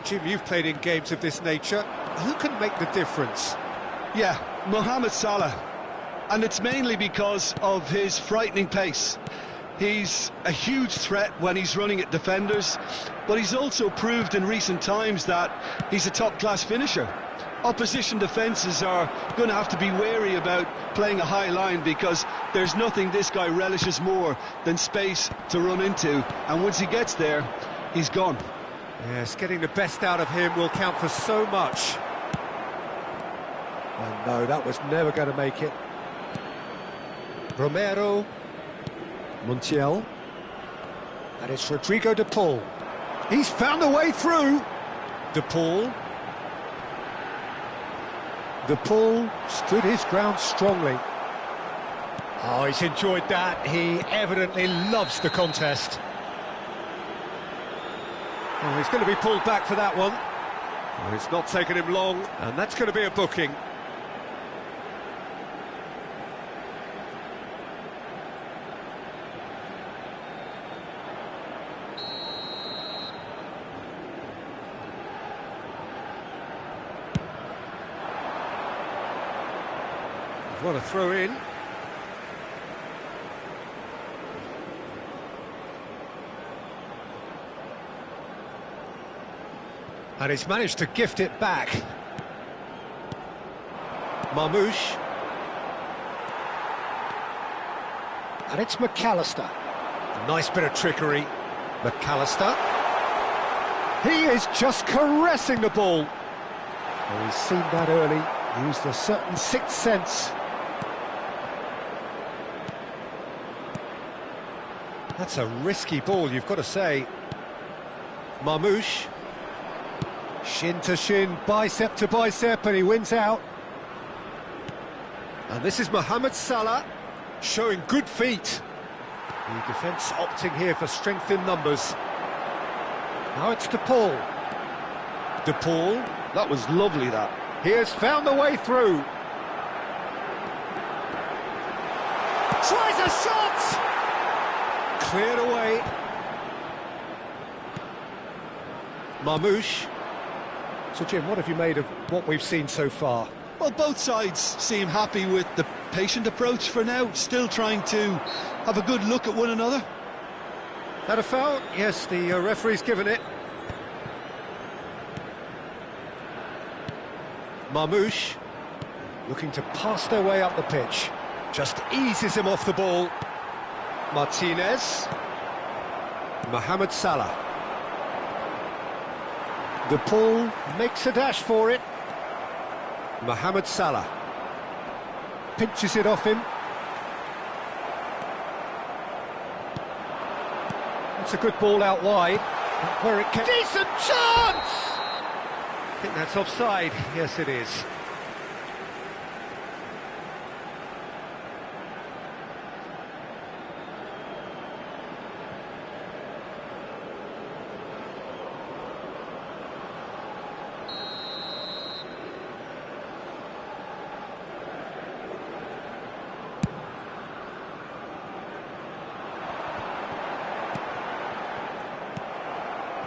Jim, you've played in games of this nature. Who can make the difference? Yeah, Mohamed Salah. And it's mainly because of his frightening pace. He's a huge threat when he's running at defenders, but he's also proved in recent times that he's a top-class finisher. Opposition defences are going to have to be wary about playing a high line because there's nothing this guy relishes more than space to run into, and once he gets there, he's gone. Yes, getting the best out of him will count for so much. And no, that was never going to make it. Romero, Montiel, and it's Rodrigo de Paul. He's found a way through. De Paul. De Paul stood his ground strongly. Oh, he's enjoyed that. He evidently loves the contest. Oh, he's going to be pulled back for that one. Oh, it's not taken him long, and that's going to be a booking. What a throw in. And he's managed to gift it back. Marmoush. And it's McAllister. A nice bit of trickery. McAllister. He is just caressing the ball. Oh, he's seen that early. Used a certain sixth sense. That's a risky ball, you've got to say. Marmoush. Shin to shin, bicep to bicep, and he wins out. And this is Mohamed Salah, showing good feet. The defence opting here for strength in numbers. Now it's De Paul. De Paul. That was lovely, that. He has found the way through. Tries a shot! Cleared away. Marmoush. So, Jim, what have you made of what we've seen so far? Well, both sides seem happy with the patient approach for now, still trying to have a good look at one another. That a foul? Yes, the referee's given it. Marmoush, looking to pass their way up the pitch. Just eases him off the ball. Martinez. Mohamed Salah. De Paul makes a dash for it. Mohamed Salah. Pinches it off him. It's a good ball out wide. Where it can... Decent chance! I think that's offside. Yes, it is.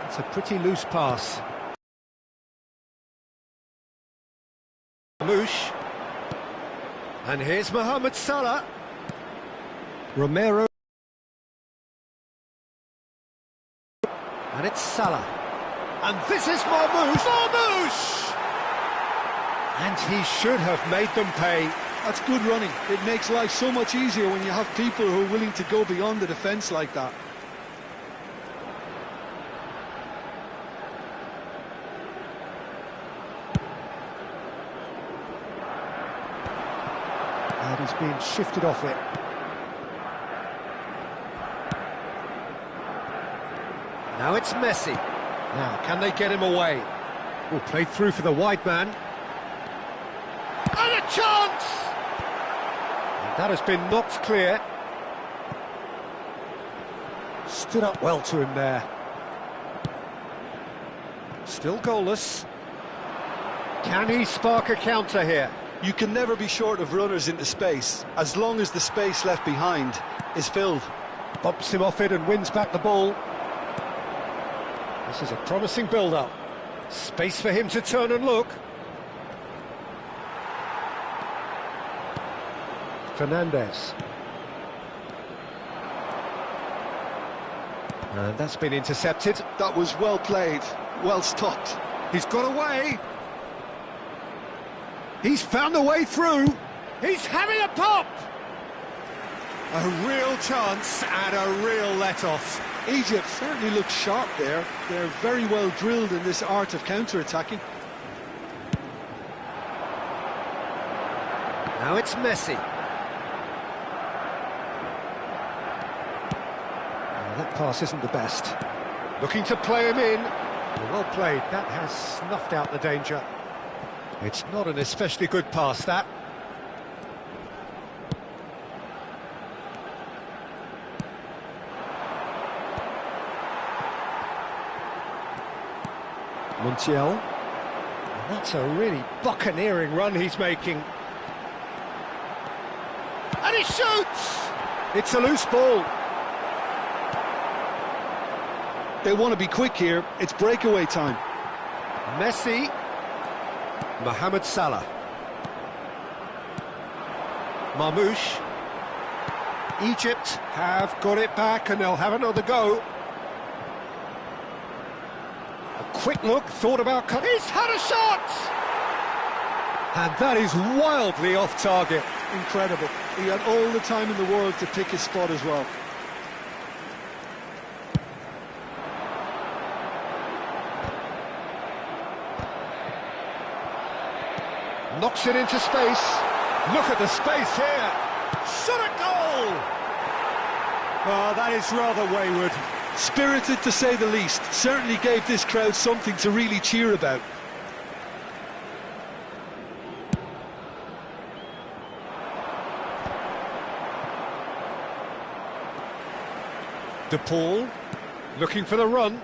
It's a pretty loose pass. Marmoush. And here's Mohamed Salah. Romero. And it's Salah. And this is Marmoush. Marmoush! And he should have made them pay. That's good running. It makes life so much easier when you have people who are willing to go beyond the defence like that. And he's being shifted off it. Now it's Messi. Now, can they get him away? Oh, played through for the wide man. And a chance! And that has been knocked clear. Stood up well to him there. Still goalless. Can he spark a counter here? You can never be short of runners into space, as long as the space left behind is filled. Bumps him off it and wins back the ball. This is a promising build-up. Space for him to turn and look. Fernandez. And that's been intercepted. That was well played, well stopped. He's got away. He's found a way through. He's having a pop. A real chance and a real let-off. Egypt certainly looks sharp there. They're very well drilled in this art of counter-attacking. Now it's Messi. That pass isn't the best. Looking to play him in. Well played. That has snuffed out the danger. It's not an especially good pass, that. Montiel. And that's a really buccaneering run he's making. And he shoots! It's a loose ball. They want to be quick here. It's breakaway time. Messi. Mohamed Salah. Marmoush. Egypt have got it back and they'll have another go. A quick look, thought about cut. He's had a shot! And that is wildly off target. Incredible. He had all the time in the world to pick his spot as well. Knocks it into space. Look at the space here. Shot a goal! Oh, that is rather wayward. Spirited to say the least. Certainly gave this crowd something to really cheer about. De Paul, looking for the run.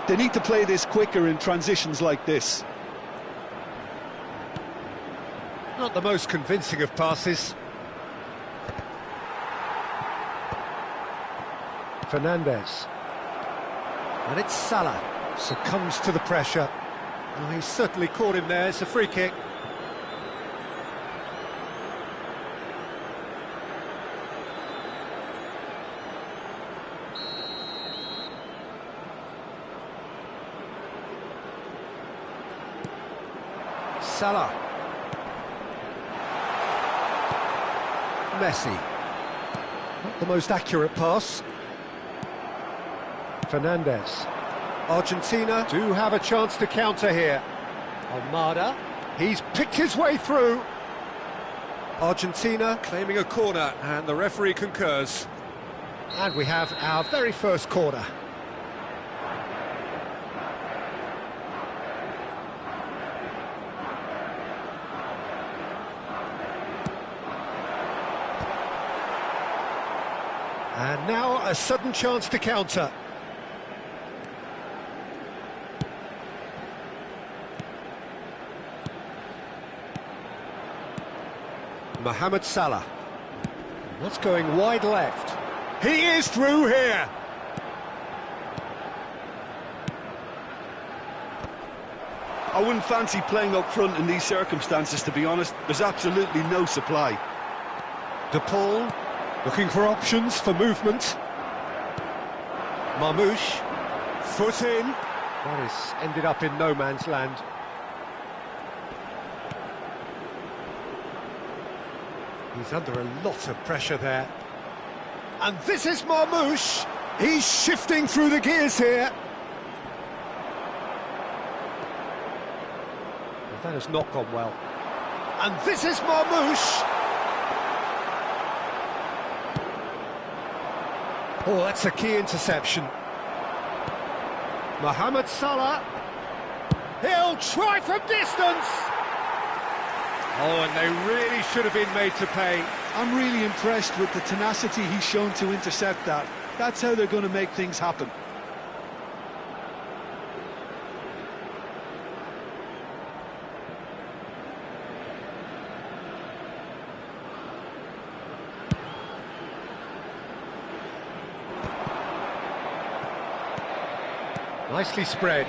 They need to play this quicker in transitions like this. Not the most convincing of passes. Fernandez. And it's Salah. Succumbs to the pressure. Oh, he's certainly caught him there. It's a free kick. Salah. Messi. Not the most accurate pass. Fernandez. Argentina do have a chance to counter here. Almada. He's picked his way through. Argentina claiming a corner, and the referee concurs. And we have our very first corner. And now a sudden chance to counter. Mohamed Salah. That's going wide left. He is through here. I wouldn't fancy playing up front in these circumstances, to be honest. There's absolutely no supply. De Paul. Looking for options for movement. Marmoush, foot in. That is ended up in no man's land. He's under a lot of pressure there. And this is Marmoush. He's shifting through the gears here. Well, that has not gone well. And this is Marmoush. Oh, that's a key interception. Mohamed Salah. He'll try from distance. Oh, and they really should have been made to pay. I'm really impressed with the tenacity he's shown to intercept that. That's how they're going to make things happen. Nicely spread.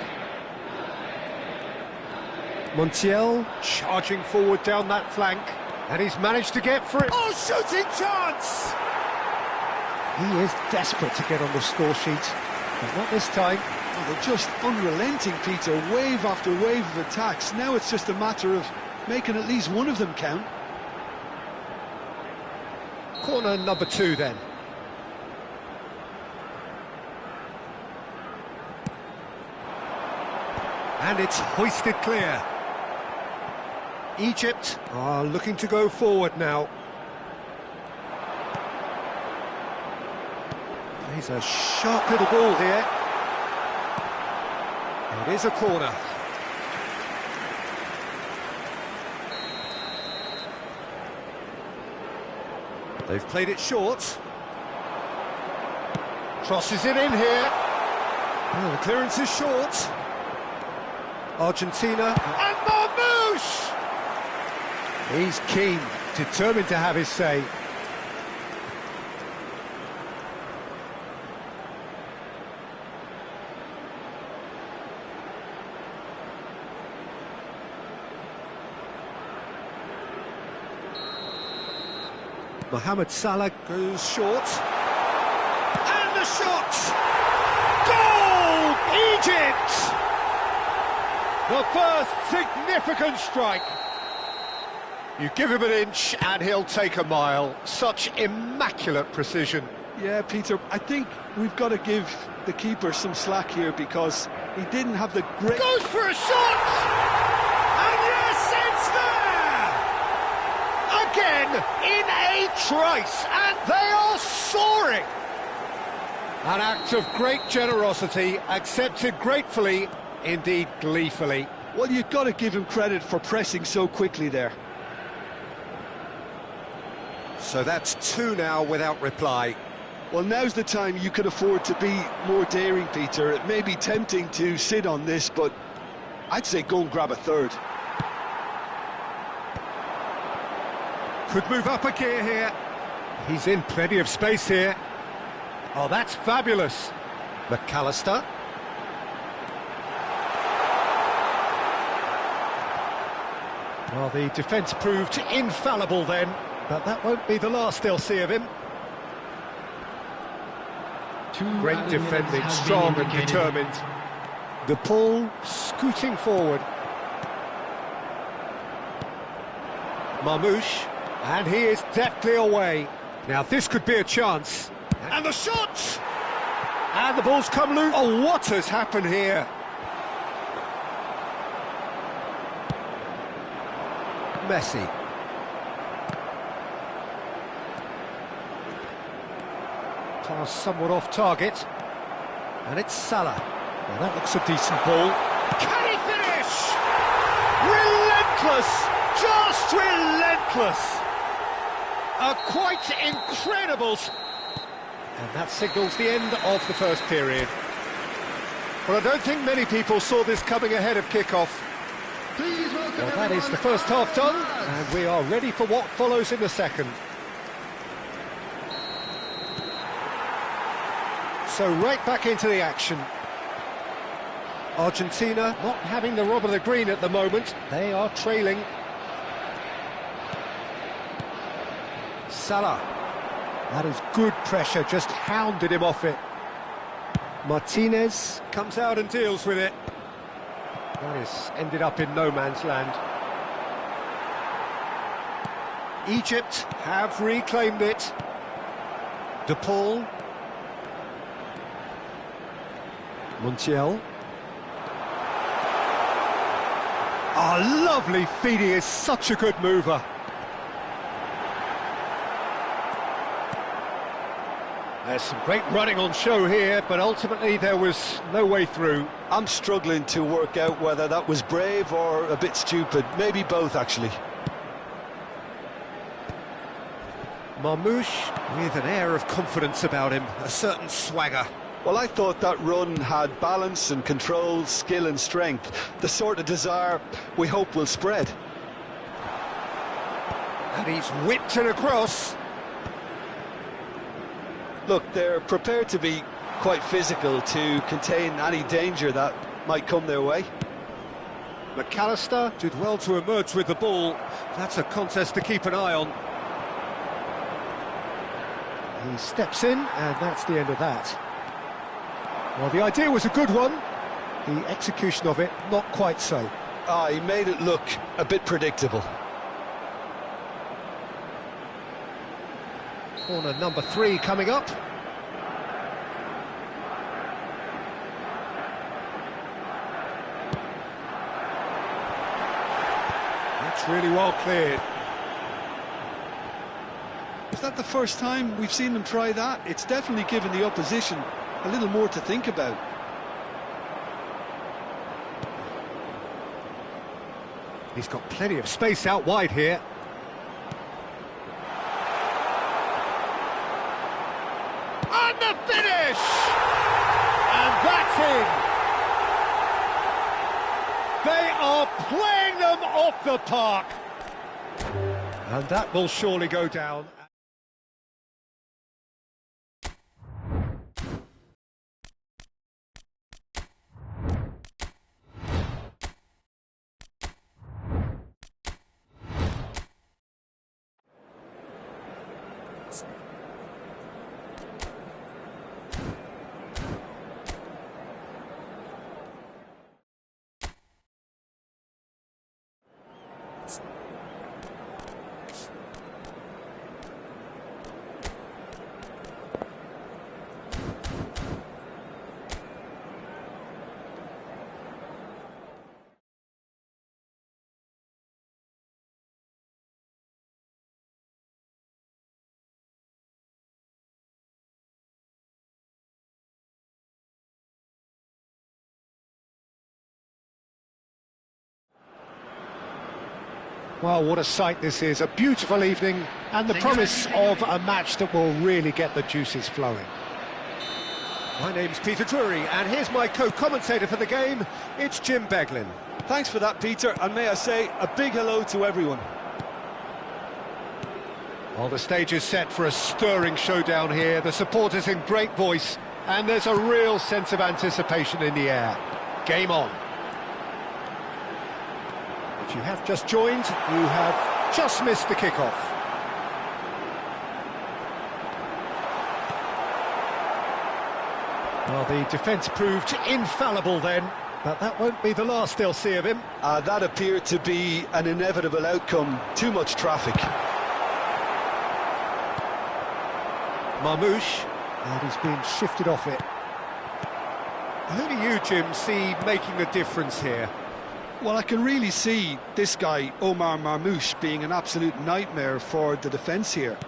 Montiel charging forward down that flank, and he's managed to get free. Oh, shooting chance! He is desperate to get on the score sheet, but not this time. Oh, they're just unrelenting, Peter. Wave after wave of attacks. Now it's just a matter of making at least one of them count. Corner number 2 then. And it's hoisted clear. Egypt are looking to go forward now. Plays a sharp little ball here. It is a corner. They've played it short. Crosses it in here. Well, the clearance is short. Argentina, and Marmouche! He's keen, determined to have his say. Mohamed Salah goes short. And the shot! Goal! Egypt! The first significant strike. You give him an inch and he'll take a mile. Such immaculate precision. Yeah, Peter, I think we've got to give the keeper some slack here because he didn't have the great... Goes for a shot! And yes, it's there! Again, in a trice, and they are soaring! An act of great generosity, accepted gratefully, indeed gleefully. Well, you've got to give him credit for pressing so quickly there. So that's 2 now without reply. Well, now's the time you could afford to be more daring, Peter. It may be tempting to sit on this, but I'd say go and grab a third. Could move up a gear here. He's in plenty of space here. Oh, that's fabulous. McAllister. Well, the defence proved infallible then, but that won't be the last they'll see of him. Great defending, strong and determined. De Paul scooting forward. Marmouche, and he is deftly away. Now this could be a chance. And the shot! And the ball's come loose. Oh, what has happened here? Messi. Pass somewhat off target. And it's Salah. Well, that looks a decent ball. Can he finish? Relentless! Just relentless! A quite incredible... And that signals the end of the first period. Well, I don't think many people saw this coming ahead of kick-off. Well, that is the first half done, and we are ready for what follows in the second. So right back into the action. Argentina not having the rob of the green at the moment. They are trailing. Salah. That is good pressure, just hounded him off it. Martinez comes out and deals with it. That has ended up in no man's land. Egypt have reclaimed it. De Paul. Montiel. Oh, lovely feed, he is such a good mover. There's some great running on show here, but ultimately there was no way through. I'm struggling to work out whether that was brave or a bit stupid. Maybe both, actually. Marmouche with an air of confidence about him, a certain swagger. Well, I thought that run had balance and control, skill and strength, the sort of desire we hope will spread. And he's whipped it across. Look, they're prepared to be quite physical to contain any danger that might come their way. McAllister did well to emerge with the ball. That's a contest to keep an eye on. He steps in, and that's the end of that. Well, the idea was a good one. The execution of it, not quite so. He made it look a bit predictable. Corner number 3 coming up. That's really well cleared. Is that the first time we've seen them try that? It's definitely given the opposition a little more to think about. He's got plenty of space out wide here. And the finish! And that's in! They are playing them off the park! And that will surely go down. Well, what a sight this is, a beautiful evening and the promise of a match that will really get the juices flowing. My name's Peter Drury and here's my co-commentator for the game, it's Jim Beglin. Thanks for that, Peter, and may I say a big hello to everyone. Well, the stage is set for a stirring showdown here, the supporters in great voice and there's a real sense of anticipation in the air. Game on. If you have just joined, you have just missed the kickoff. Well, the defence proved infallible then, but that won't be the last they'll see of him. That appeared to be an inevitable outcome, too much traffic. Marmouche, and he's been shifted off it. Who do you, Jim, see making the difference here? Well, I can really see this guy, Omar Marmouche, being an absolute nightmare for the defence here.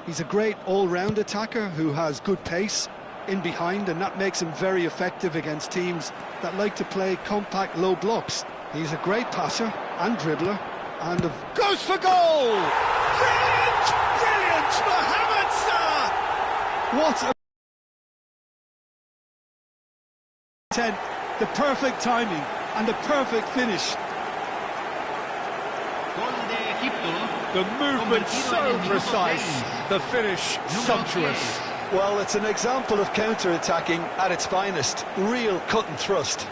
He's a great all-round attacker who has good pace in behind, and that makes him very effective against teams that like to play compact low blocks. He's a great passer and dribbler, and goes for goal! Brilliant! Brilliant! Mohamed Salah! What a... The perfect timing and the perfect finish. The movement so precise, the finish sumptuous. Well, it's an example of counter-attacking at its finest, real cut and thrust.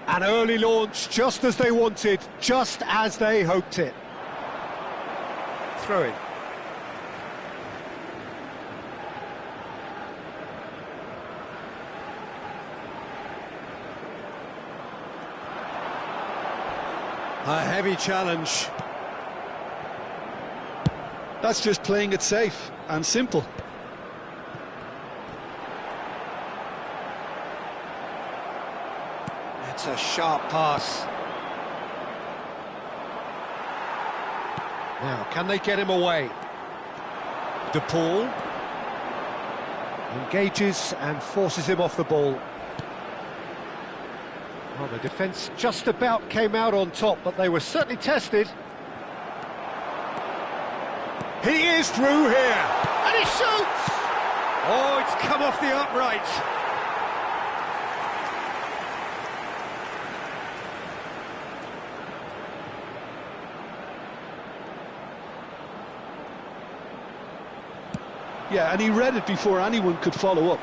An early launch, just as they wanted, just as they hoped it. Throw in. A heavy challenge. That's just playing it safe and simple. It's a sharp pass. Now, can they get him away? De Paul. Engages and forces him off the ball. Well, the defence just about came out on top, but they were certainly tested. He is through here, and he shoots! Oh, it's come off the upright. Yeah, and he read it before anyone could follow up.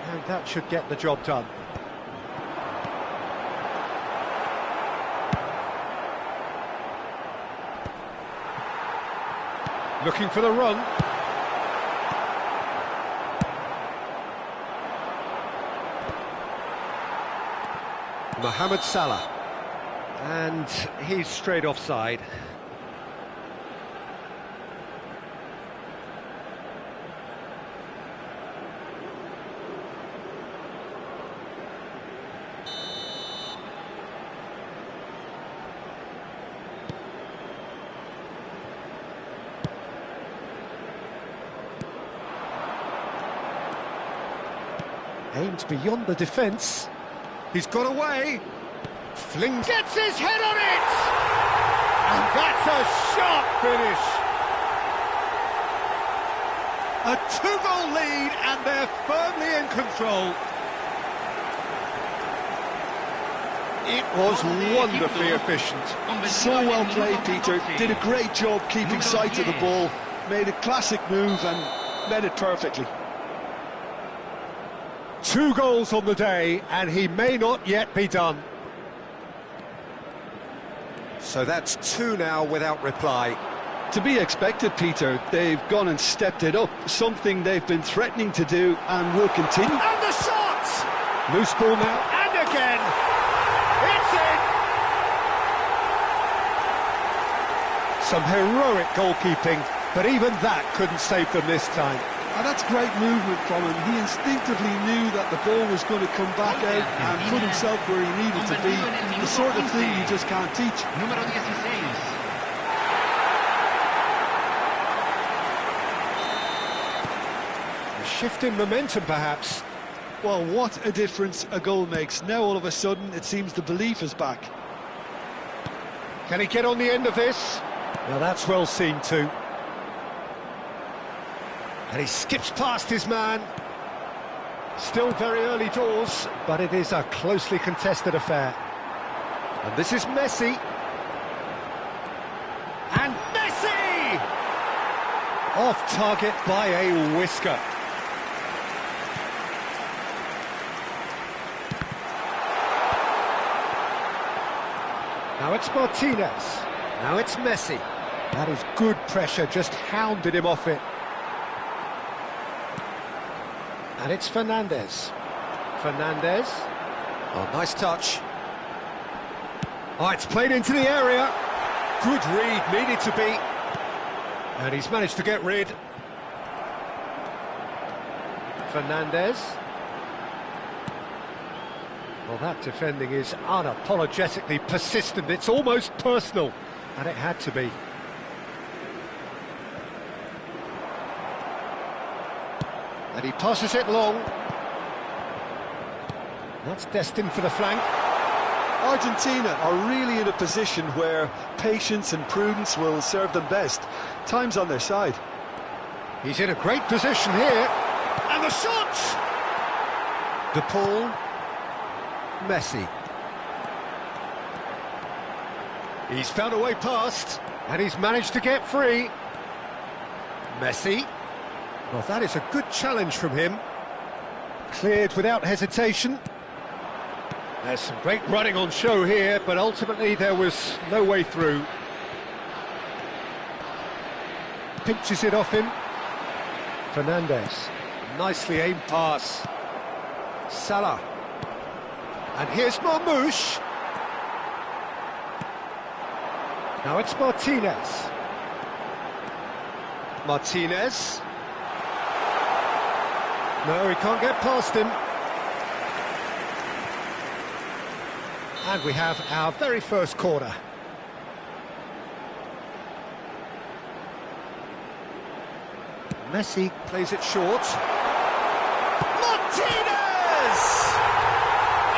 And that should get the job done. Looking for the run. Mohamed Salah. And he's straight offside. Aimed beyond the defence. He's got away. Flings. Gets his head on it! And that's a sharp finish. A two-goal lead, and they're firmly in control. It was wonderfully efficient. So well played, Peter. Did a great job keeping sight of the ball. Made a classic move and led it perfectly. 2 goals on the day, and he may not yet be done. So that's 2 now without reply. To be expected, Peter. They've gone and stepped it up, something they've been threatening to do and will continue. And the shot! Loose ball now, and again! It's in! Some heroic goalkeeping, but even that couldn't save them this time. And that's great movement from him. He instinctively knew that the ball was going to come back out and put himself where he needed to be. The sort of thing you just can't teach. A shift in momentum, perhaps. Well, what a difference a goal makes. Now, all of a sudden, it seems the belief is back. Can he get on the end of this? Well, that's well seen too. And he skips past his man. Still very early doors, but it is a closely contested affair. And this is Messi. And Messi! Off target by a whisker. Now it's Martinez. Now it's Messi. That is good pressure, just hounded him off it. And it's Fernandez. Fernandez. Oh, nice touch. Oh, it's played into the area. Good read, needed to be. And he's managed to get rid. Fernandez. Well, that defending is unapologetically persistent. It's almost personal. And it had to be. And he passes it long. That's destined for the flank. Argentina are really in a position where patience and prudence will serve them best. Time's on their side. He's in a great position here. And the shot! De Paul. Messi. He's found a way past, and he's managed to get free. Messi. Well, that is a good challenge from him. Cleared without hesitation. There's some great running on show here, but ultimately there was no way through. Pinches it off him. Fernandez. Nicely aimed pass. Salah. And here's Marmoush. Now it's Martinez. Martinez. No, he can't get past him. And we have our very first corner. Messi plays it short. Martinez!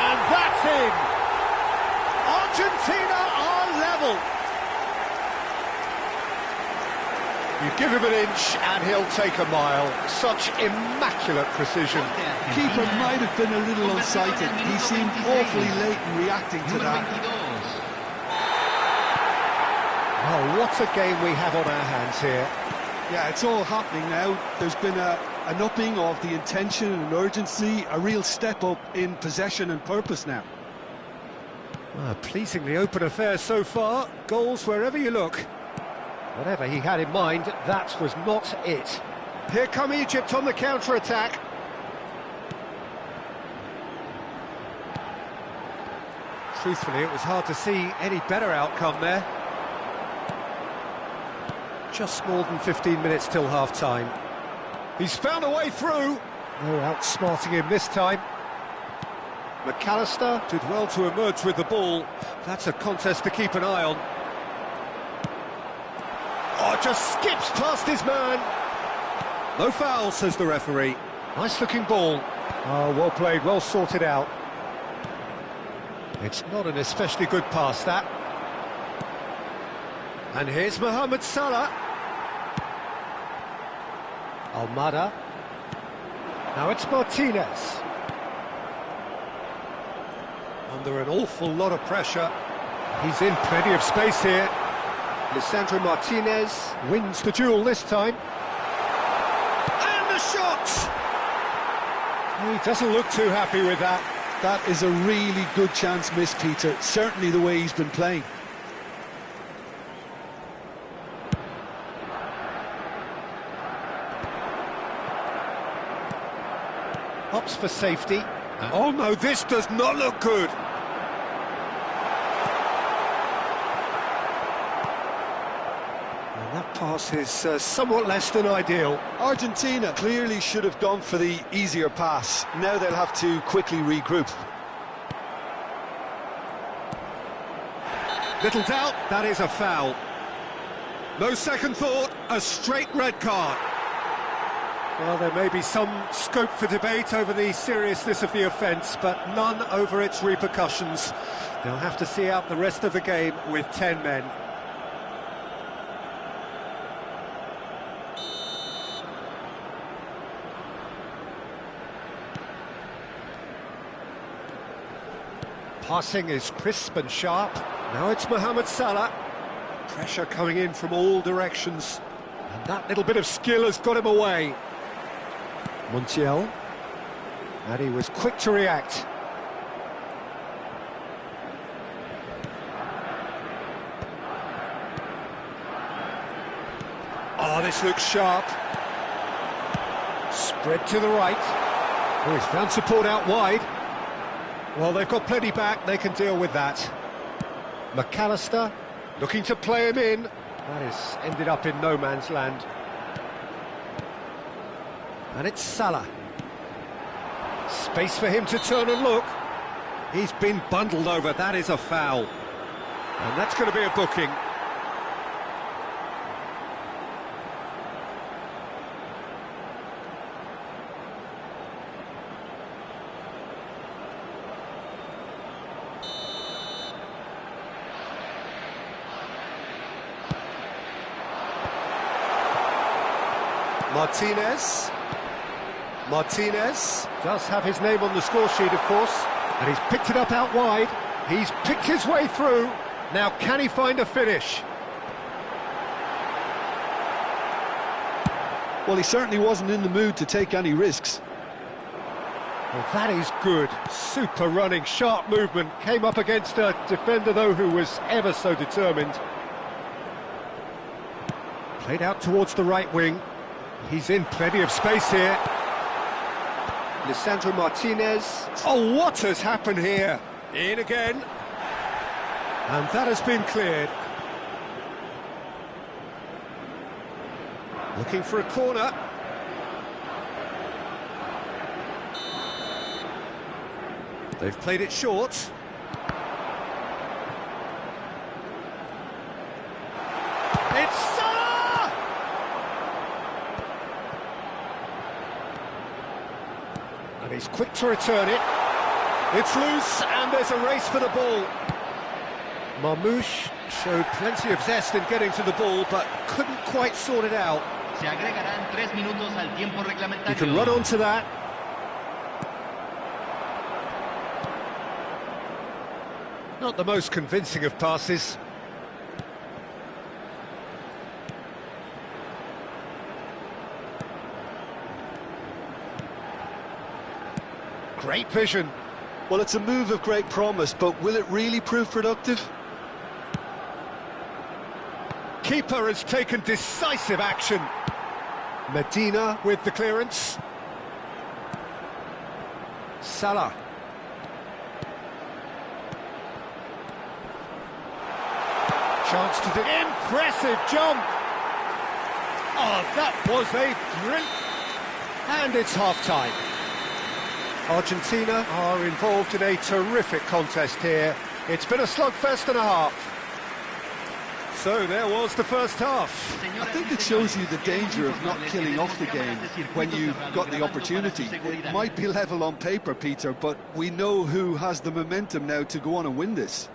And that's in! Argentina are level. You give him an inch and he'll take a mile. Such immaculate precision. Keeper might have been a little unsighted. He seemed awfully late in reacting to that. Oh, what a game we have on our hands here. Yeah, it's all happening now. There's been an upping of the intention and urgency, a real step up in possession and purpose now. Pleasingly open affair so far. Goals wherever you look. Whatever he had in mind, that was not it. Here come Egypt on the counter-attack. Truthfully, it was hard to see any better outcome there. Just more than 15 minutes till half-time. He's found a way through. No outsmarting him this time. McAllister did well to emerge with the ball. That's a contest to keep an eye on. Oh, just skips past his man. No foul, says the referee. Nice-looking ball. Oh, well played, well sorted out. It's not an especially good pass, that. And here's Mohamed Salah. Almada. Now it's Martinez. Under an awful lot of pressure. He's in plenty of space here. Lisandro Martinez wins the duel this time. And the shot! He doesn't look too happy with that. That is a really good chance missed, Peter. Certainly the way he's been playing. Opts for safety. Oh no, this does not look good. And that pass is somewhat less than ideal. Argentina clearly should have gone for the easier pass. Now they'll have to quickly regroup. Little doubt, that is a foul. No second thought, a straight red card. Well, there may be some scope for debate over the seriousness of the offence, but none over its repercussions. They'll have to see out the rest of the game with 10 men. Passing is crisp and sharp. Now it's Mohamed Salah. Pressure coming in from all directions. And that little bit of skill has got him away. Montiel, and he was quick to react. Oh, this looks sharp. Spread to the right. Oh, he's found support out wide. Well, they've got plenty back, they can deal with that. McAllister, looking to play him in. That has ended up in no man's land. And it's Salah. Space for him to turn and look. He's been bundled over, that is a foul. And that's going to be a booking. Martinez does have his name on the score sheet, of course, and he's picked it up out wide. He's picked his way through. Now, can he find a finish? Well, he certainly wasn't in the mood to take any risks. Well, that is good. Super running, sharp movement. Came up against a defender, though, who was ever so determined. Played out towards the right wing. He's in plenty of space here. Lisandro Martinez. Oh, what has happened here? In again. And that has been cleared. Looking for a corner. They've played it short. And he's quick to return it. It's loose, and there's a race for the ball. Marmouche showed plenty of zest in getting to the ball, but couldn't quite sort it out. Se agregarán 3 minutos al tiempo reglamentario. He can run onto that. Not the most convincing of passes. Great vision. Well, it's a move of great promise, but will it really prove productive? Keeper has taken decisive action. Medina with the clearance. Salah. Chance to do... Impressive jump! Oh, that was a brilliant... And it's half-time. Argentina are involved in a terrific contest here. It's been a slugfest and a half. So there was the first half. I think it shows you the danger of not killing off the game when you've got the opportunity. It might be level on paper, Peter, but we know who has the momentum now to go on and win this.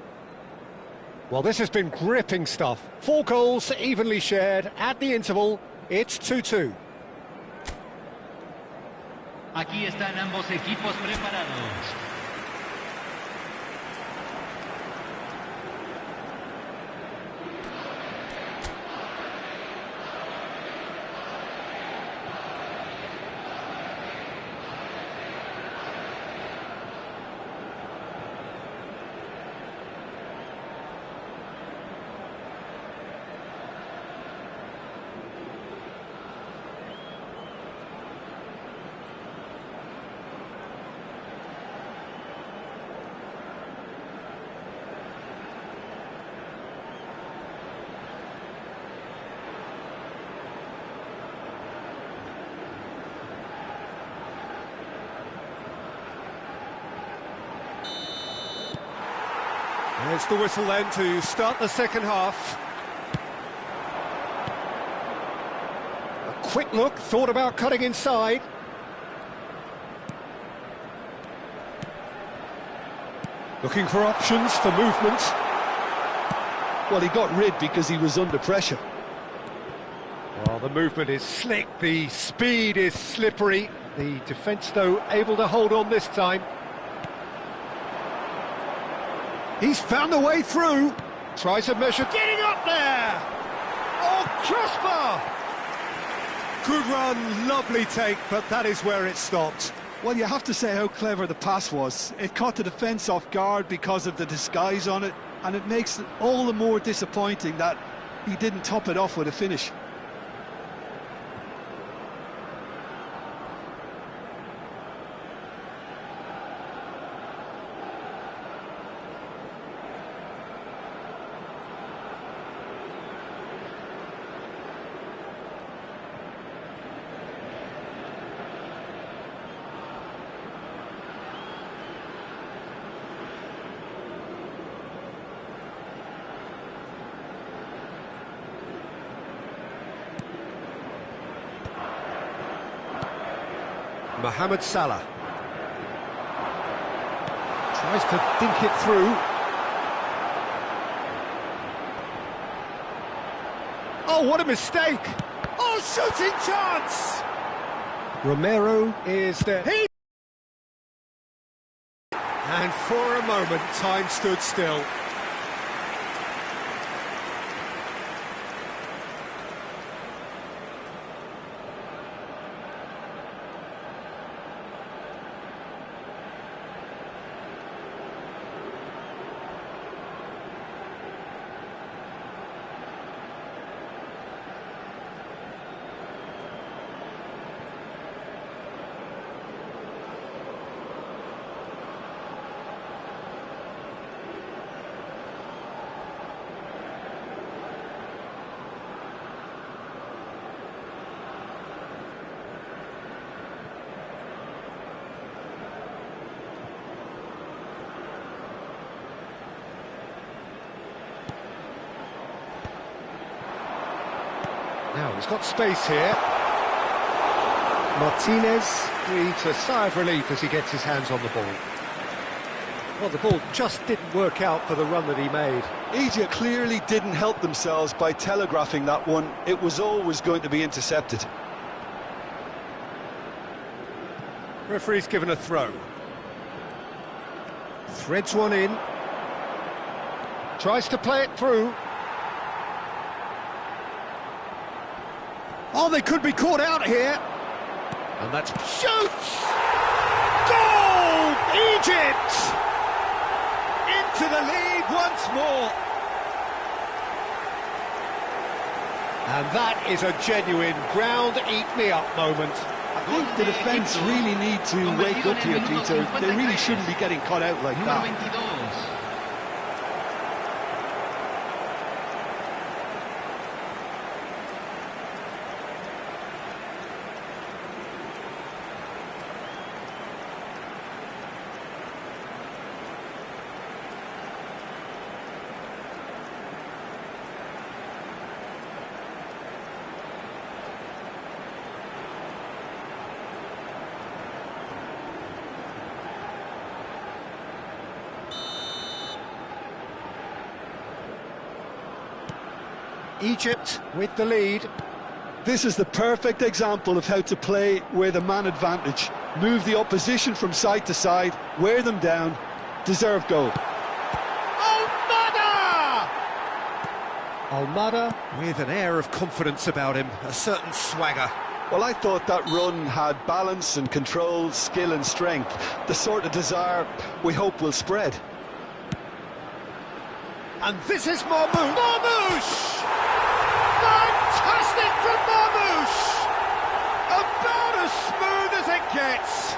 Well, this has been gripping stuff. 4 goals evenly shared. At the interval, it's 2-2. Aquí están ambos equipos preparados. There's the whistle then to start the second half. A quick look, thought about cutting inside. Looking for options for movement. Well, he got rid because he was under pressure. Well, the movement is slick, the speed is slippery. The defence, though, able to hold on this time. He's found a way through. Tries a measure. Getting up there! Oh, crossbar! Good run, lovely take, but that is where it stopped. Well, you have to say how clever the pass was. It caught the defence off guard because of the disguise on it, and it makes it all the more disappointing that he didn't top it off with a finish. Mohamed Salah tries to dink it through. Oh, what a mistake! Oh, shooting chance! Romero is there. And for a moment, time stood still. Now, he's got space here. Martinez breathes a sigh of relief as he gets his hands on the ball. Well, the ball just didn't work out for the run that he made. Egypt clearly didn't help themselves by telegraphing that one. It was always going to be intercepted. Referee's given a throw. Threads one in. Tries to play it through. Oh, they could be caught out here. And that's... Shoots! Goal! Egypt! Into the lead once more. And that is a genuine ground-eat-me-up moment. I think the defence really need to wake up here, Peter. They really shouldn't be getting caught out like that. Egypt with the lead. This is the perfect example of how to play with a man advantage. Move the opposition from side to side, wear them down, deserve goal. Almada! Almada with an air of confidence about him, a certain swagger. Well, I thought that run had balance and control, skill and strength. The sort of desire we hope will spread. And this is Marmoush! Marmoush! Fantastic from Marmoush! About as smooth as it gets.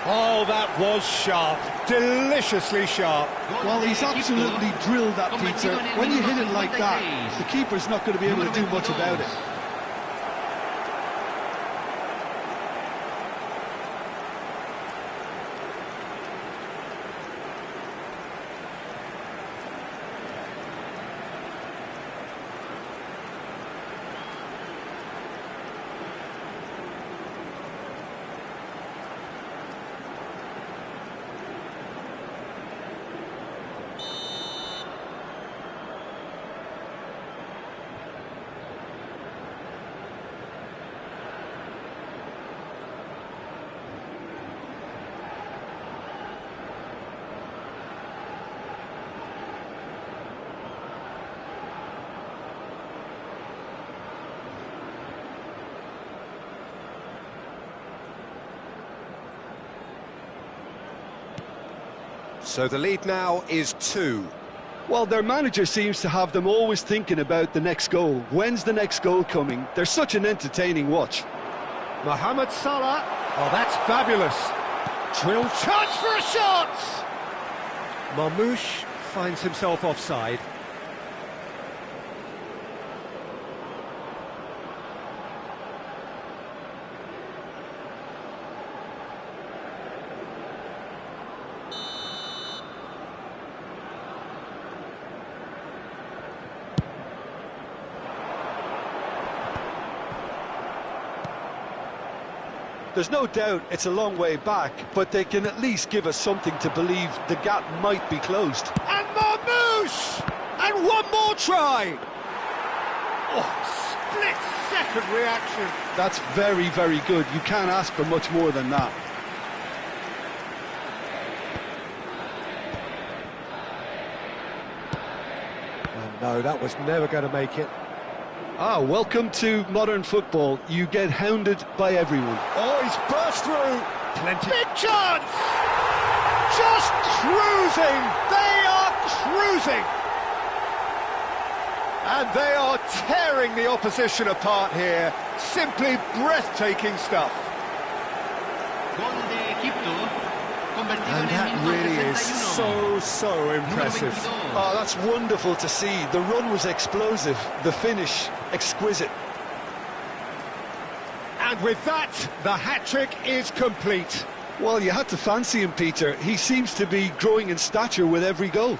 Oh, that was sharp. Deliciously sharp. Well, he's absolutely drilled that, Peter. When you hit it like that, the keeper's not going to be able to do much about it. So the lead now is 2. Well, their manager seems to have them always thinking about the next goal. When's the next goal coming? They're such an entertaining watch. Mohamed Salah. Oh, that's fabulous. Drill chance for a shot! Marmoush finds himself offside. There's no doubt it's a long way back, but they can at least give us something to believe the gap might be closed. And Marmoush! And one more try! Oh, split-second reaction. That's very, very good. You can't ask for much more than that. Oh, no, that was never going to make it. Ah, welcome to modern football. You get hounded by everyone. Oh, he's burst through. Plenty. Big chance! Just cruising. They are cruising. And they are tearing the opposition apart here. Simply breathtaking stuff. And that really is so impressive. Oh, that's wonderful to see. The run was explosive, the finish exquisite. And with that, the hat-trick is complete. Well, you had to fancy him, Peter. He seems to be growing in stature with every goal.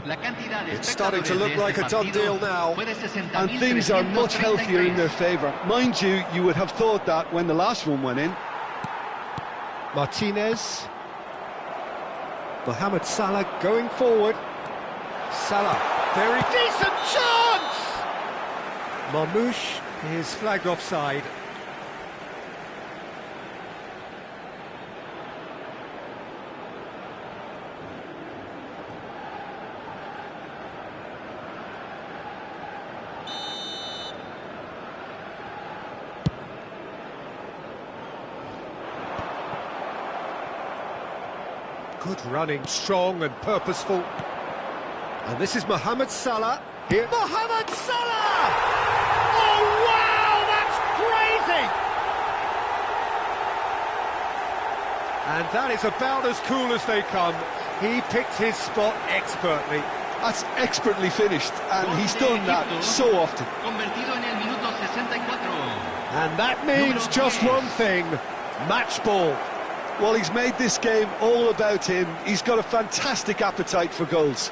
La cantidad de It's starting to look espectadores like de a done partido deal now. fue de 60.333. And things are much healthier in their favour. Mind you, you would have thought that when the last one went in. Martinez. Mohamed Salah going forward. Salah, very decent chance! Marmoush is flagged offside. Good running, strong and purposeful. And this is Mohamed Salah. Here, Mohamed Salah! Oh, wow, that's crazy! And that is about as cool as they come. He picked his spot expertly. That's expertly finished, and he's done that so often. Convertido en el minuto 64. And that means just one thing, match ball. Well, he's made this game all about him. He's got a fantastic appetite for goals.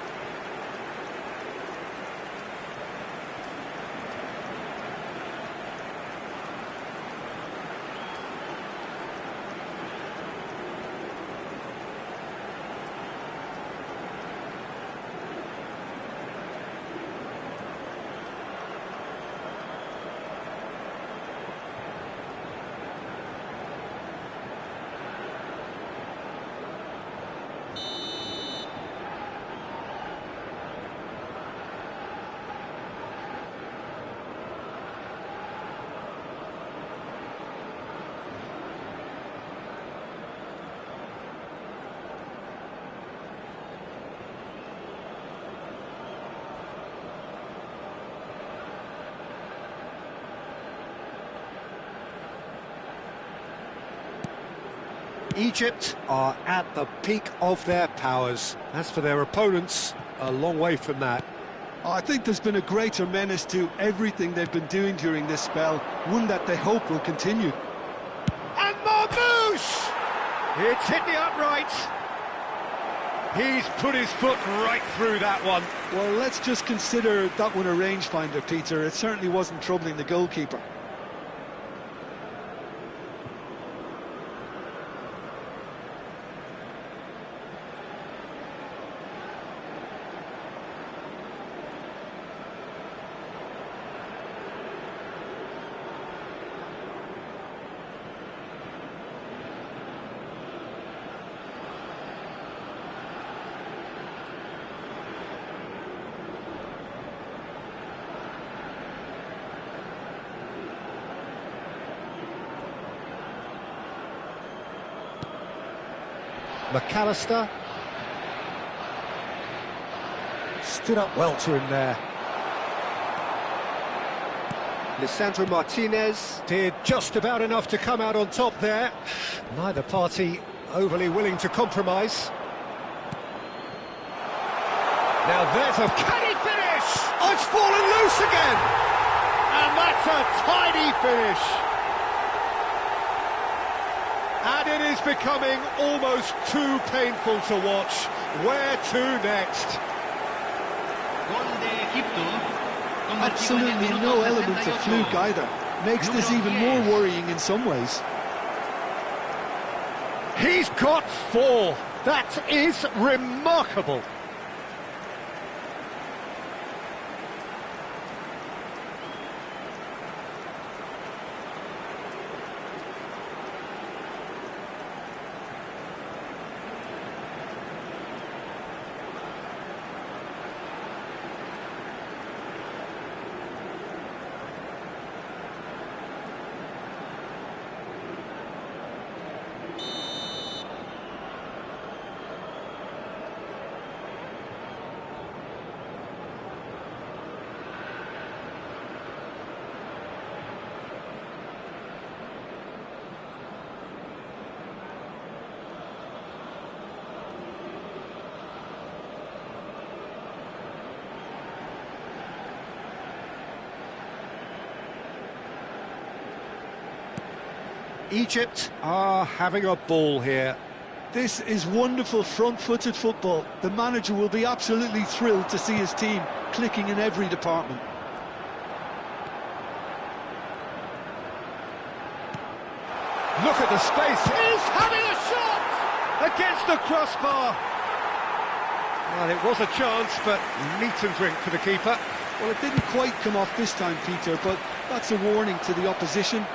Egypt are at the peak of their powers. As for their opponents, a long way from that. I think there's been a greater menace to everything they've been doing during this spell, one that they hope will continue. And Marmoush! It's hit the upright. He's put his foot right through that one. Well, let's just consider that one a rangefinder, Peter. It certainly wasn't troubling the goalkeeper. McAllister stood up well to him there. Lisandro Martinez did just about enough to come out on top there. Neither party overly willing to compromise. Now there's a... Can he finish? Oh, it's fallen loose again! And that's a tidy finish. And it is becoming almost too painful to watch. Where to next? Gol de Egipto. Absolutely no element of fluke either. Makes this even more worrying in some ways. He's got 4. That is remarkable. Egypt are having a ball here. This is wonderful front-footed football. The manager will be absolutely thrilled to see his team clicking in every department. Look at the space. He's having a shot against the crossbar. Well, it was a chance, but meat and drink for the keeper. Well, it didn't quite come off this time, Peter, but that's a warning to the opposition.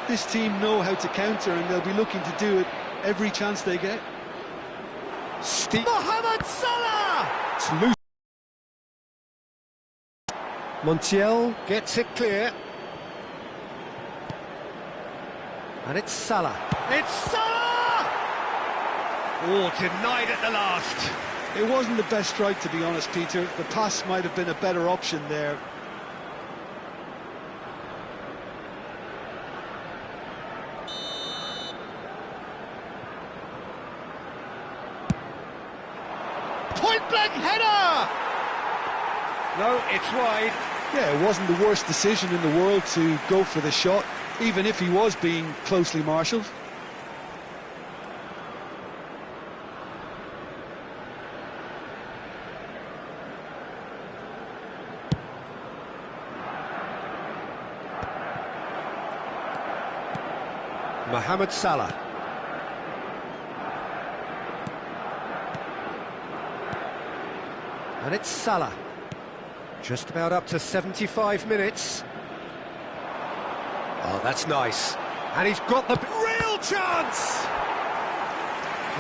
This team know how to counter, and they'll be looking to do it every chance they get. Mohamed Salah! It's loose. Montiel gets it clear. And it's Salah. It's Salah! Oh, denied at the last. It wasn't the best strike, to be honest, Peter. The pass might have been a better option there. Point-blank header! No, it's wide. Yeah, it wasn't the worst decision in the world to go for the shot, even if he was being closely marshalled. Mohamed Salah. And it's Salah. Just about up to 75 minutes. Oh, that's nice. And he's got the real chance!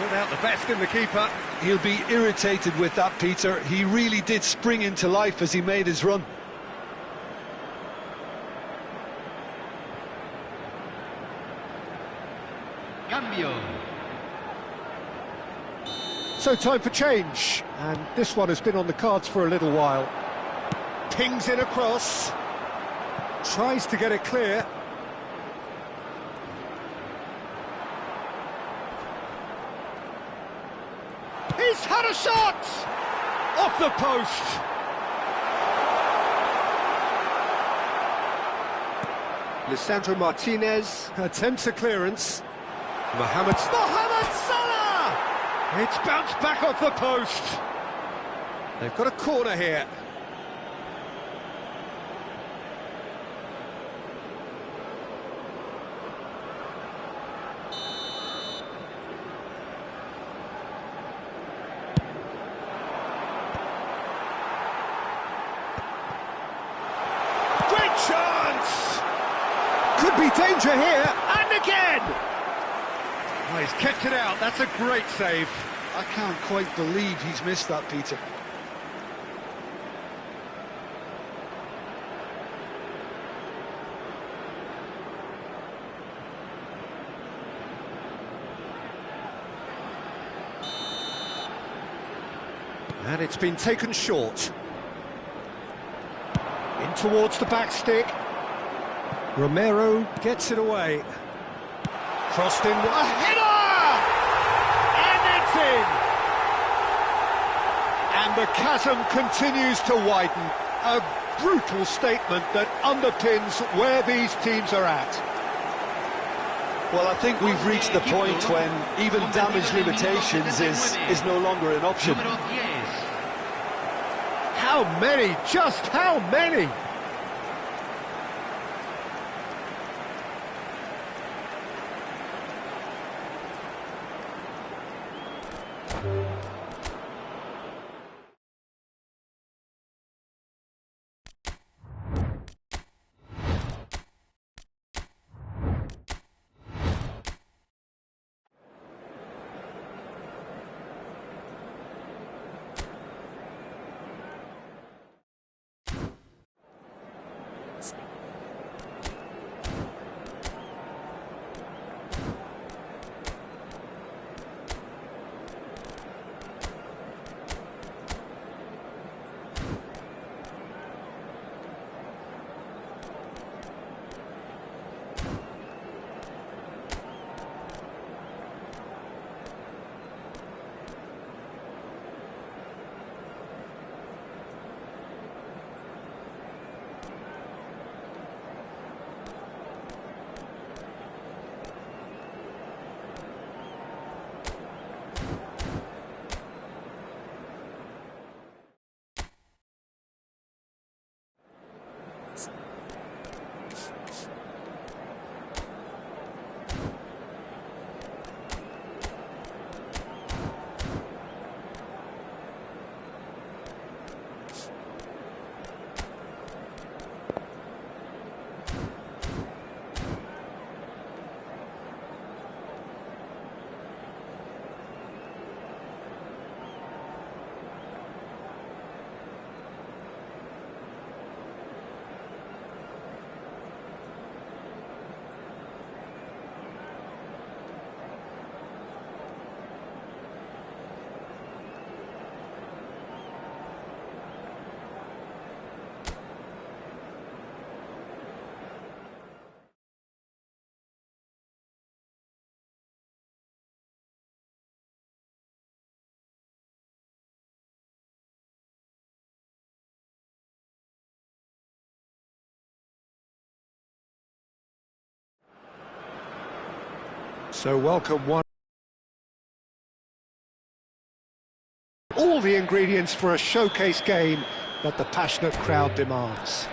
Without the best in the keeper. He'll be irritated with that, Peter. He really did spring into life as he made his run. Cambio. So time for change, and this one has been on the cards for a little while. Pings it across, tries to get it clear. He's had a shot! Off the post! Lisandro Martinez attempts a clearance. Mohamed Salah! It's bounced back off the post. They've got a corner here. Great chance! Could be danger here, and again! Oh, he's kept it out, that's a great save. I can't quite believe he's missed that, Peter. And it's been taken short. In towards the back stick. Romero gets it away. Crossed in, a header! And it's in! And the chasm continues to widen. A brutal statement that underpins where these teams are at. Well, I think we've reached the point when even damage limitations is no longer an option. How many? Just how many? So welcome one. All the ingredients for a showcase game that the passionate crowd demands.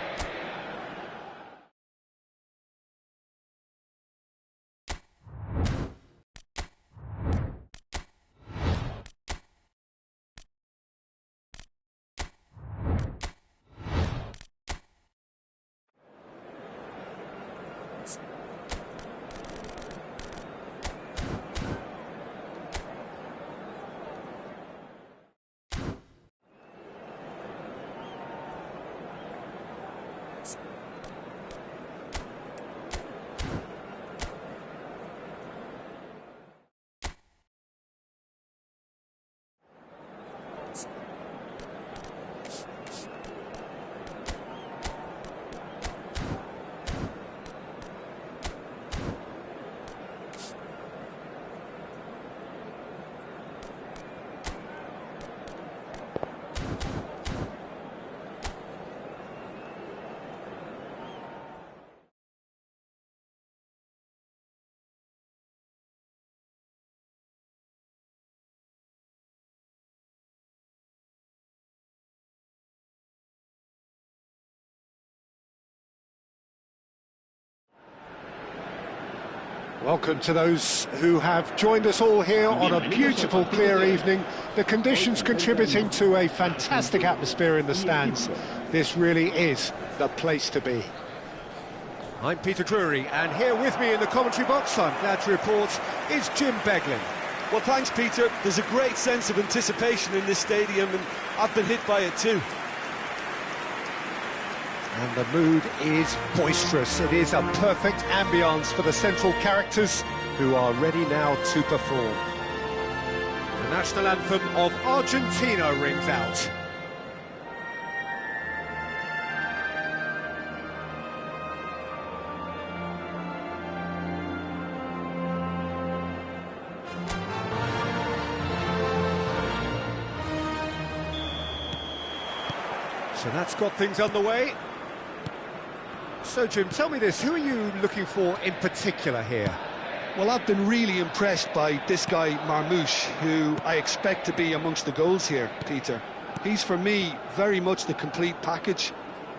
Welcome to those who have joined us all here on a beautiful, clear evening. The conditions contributing to a fantastic atmosphere in the stands. This really is the place to be. I'm Peter Drury, and here with me in the commentary box, I'm glad to report, is Jim Beglin. Well, thanks, Peter. There's a great sense of anticipation in this stadium, and I've been hit by it too. And the mood is boisterous. It is a perfect ambience for the central characters who are ready now to perform. The national anthem of Argentina rings out. So that's got things underway. So, Jim, tell me this, who are you looking for in particular here? Well, I've been really impressed by this guy, Marmoush, who I expect to be amongst the goals here, Peter. He's, for me, very much the complete package.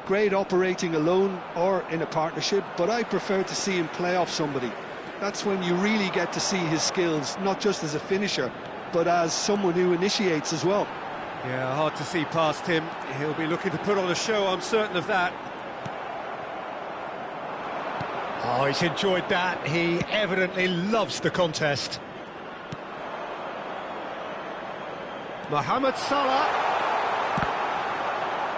Great operating alone or in a partnership, but I prefer to see him play off somebody. That's when you really get to see his skills, not just as a finisher, but as someone who initiates as well. Yeah, hard to see past him. He'll be looking to put on a show, I'm certain of that. Oh, he's enjoyed that. He evidently loves the contest. Mohamed Salah.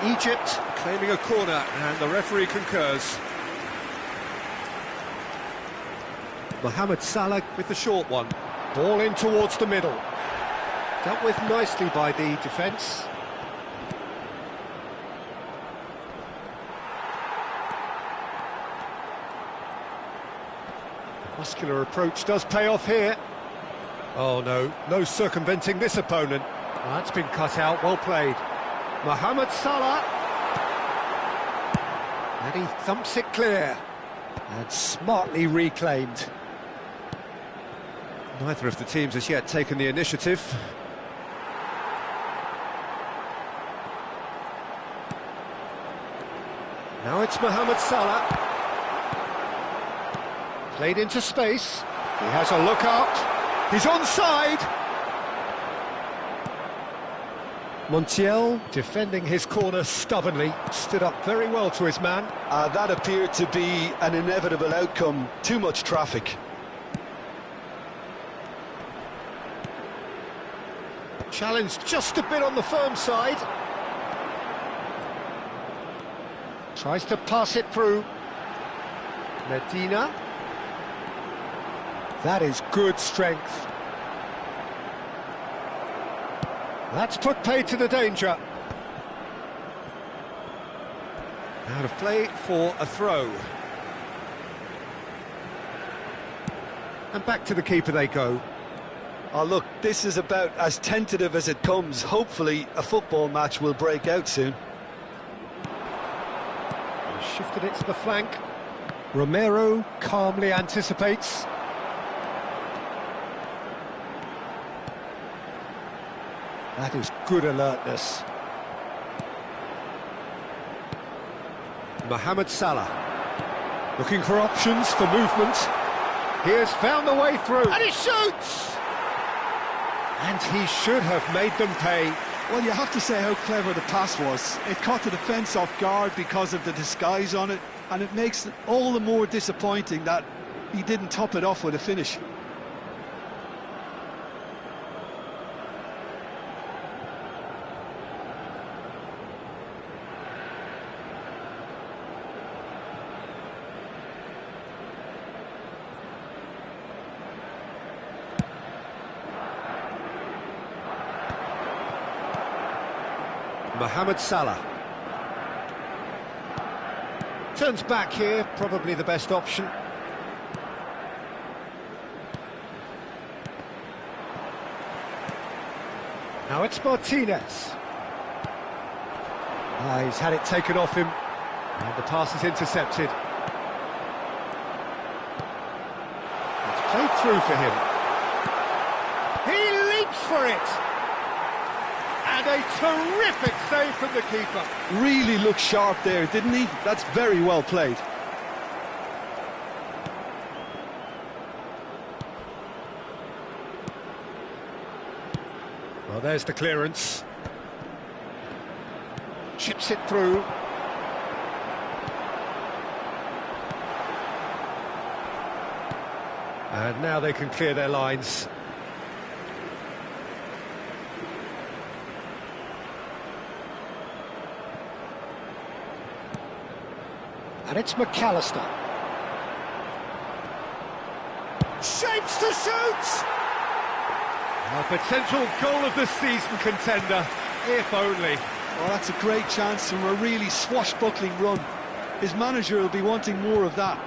Egypt claiming a corner, and the referee concurs. Mohamed Salah with the short one. Ball in towards the middle. Dealt with nicely by the defence. Muscular approach does pay off here. Oh no, no circumventing this opponent. Well, that's been cut out, well played. Mohamed Salah. And he thumps it clear. And smartly reclaimed. Neither of the teams has yet taken the initiative. Now it's Mohamed Salah. Played into space. He has a look out. He's onside. Montiel, defending his corner stubbornly, stood up very well to his man. That appeared to be an inevitable outcome. Too much traffic. Challenged just a bit on the firm side. Tries to pass it through. Medina. That is good strength. That's put paid to the danger. Out of play for a throw. And back to the keeper they go. Oh, look, this is about as tentative as it comes. Hopefully, a football match will break out soon. Shifted it to the flank. Romero calmly anticipates. That is good alertness. Mohamed Salah. Looking for options for movement. He has found the way through. And he shoots! And he should have made them pay. Well, you have to say how clever the pass was. It caught the defence off guard because of the disguise on it, and it makes it all the more disappointing that he didn't top it off with a finish. Mohamed Salah. Turns back here, probably the best option. Now it's Martinez. He's had it taken off him, and the pass is intercepted. It's played through for him. He leaps for it! And a terrific save from the keeper. Really looked sharp there, didn't he? That's very well played. Well, there's the clearance. Chips it through. And now they can clear their lines. And it's McAllister. Shapes to shoot! A potential goal of the season contender, if only. Well, that's a great chance from a really swashbuckling run. His manager will be wanting more of that.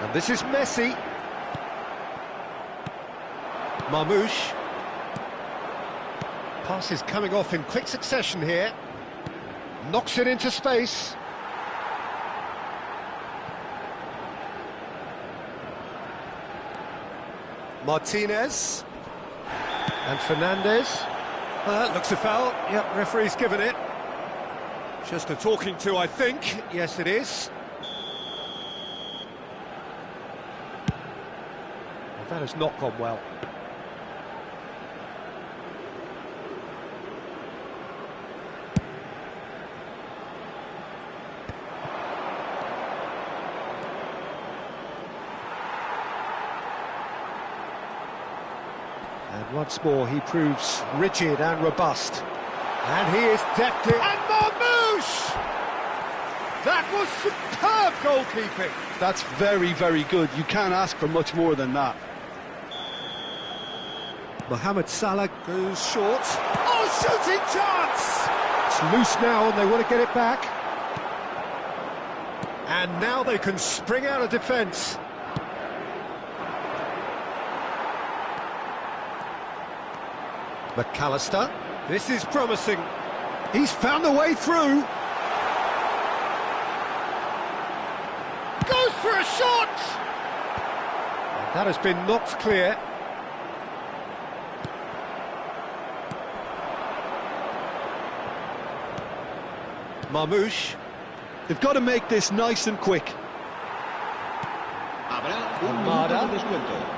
And this is Messi. Marmoush. Pass is coming off in quick succession here. Knocks it into space. Martinez. And Fernandez. That looks a foul. Yep, referee's given it. Just a talking to, I think. Yes, it is. Well, that has not gone well. And once more he proves rigid and robust. And he is deftly... And Marmoush! That was superb goalkeeping. That's very, very good. You can't ask for much more than that. Mohamed Salah goes short. Oh, shooting chance! It's loose now and they want to get it back. And now they can spring out of defence. McAllister. This is promising. He's found a way through. Goes for a shot! And that has been knocked clear. Marmoush. They've got to make this nice and quick. Habrá un minuto de descuento.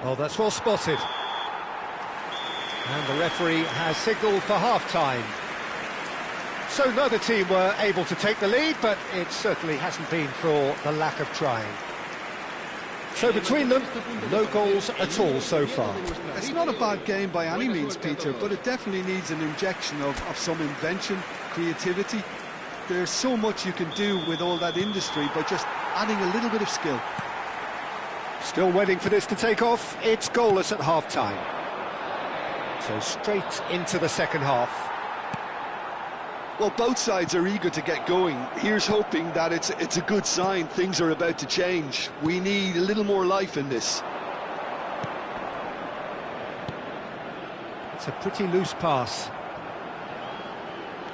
Oh, that's well spotted. And the referee has signalled for half-time. So neither team were able to take the lead, but it certainly hasn't been for the lack of trying. So between them, no goals at all so far. It's not a bad game by any means, Peter, but it definitely needs an injection of some invention, creativity. There's so much you can do with all that industry by just adding a little bit of skill. Still waiting for this to take off. It's goalless at half-time. So straight into the second half. Well, both sides are eager to get going. Here's hoping that it's a good sign. Things are about to change. We need a little more life in this. It's a pretty loose pass.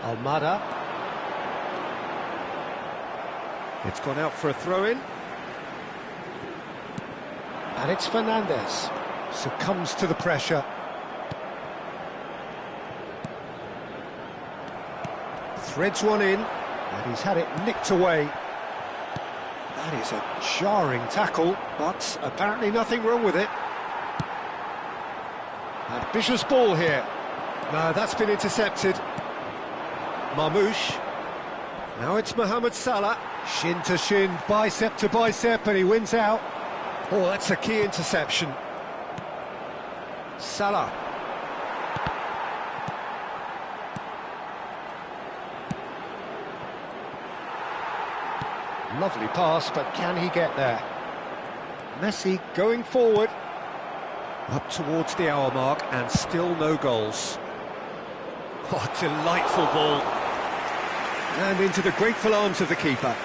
Almada. It's gone out for a throw-in. And it's Fernandez. Succumbs to the pressure. Threads one in, and he's had it nicked away. That is a jarring tackle, but apparently nothing wrong with it. Ambitious ball here. No, that's been intercepted. Marmoush. Now it's Mohamed Salah. Shin to shin, bicep to bicep, and he wins out. Oh, that's a key interception. Salah. Lovely pass, but can he get there? Messi going forward. Up towards the hour mark, and still no goals. Oh, delightful ball. And into the grateful arms of the keeper.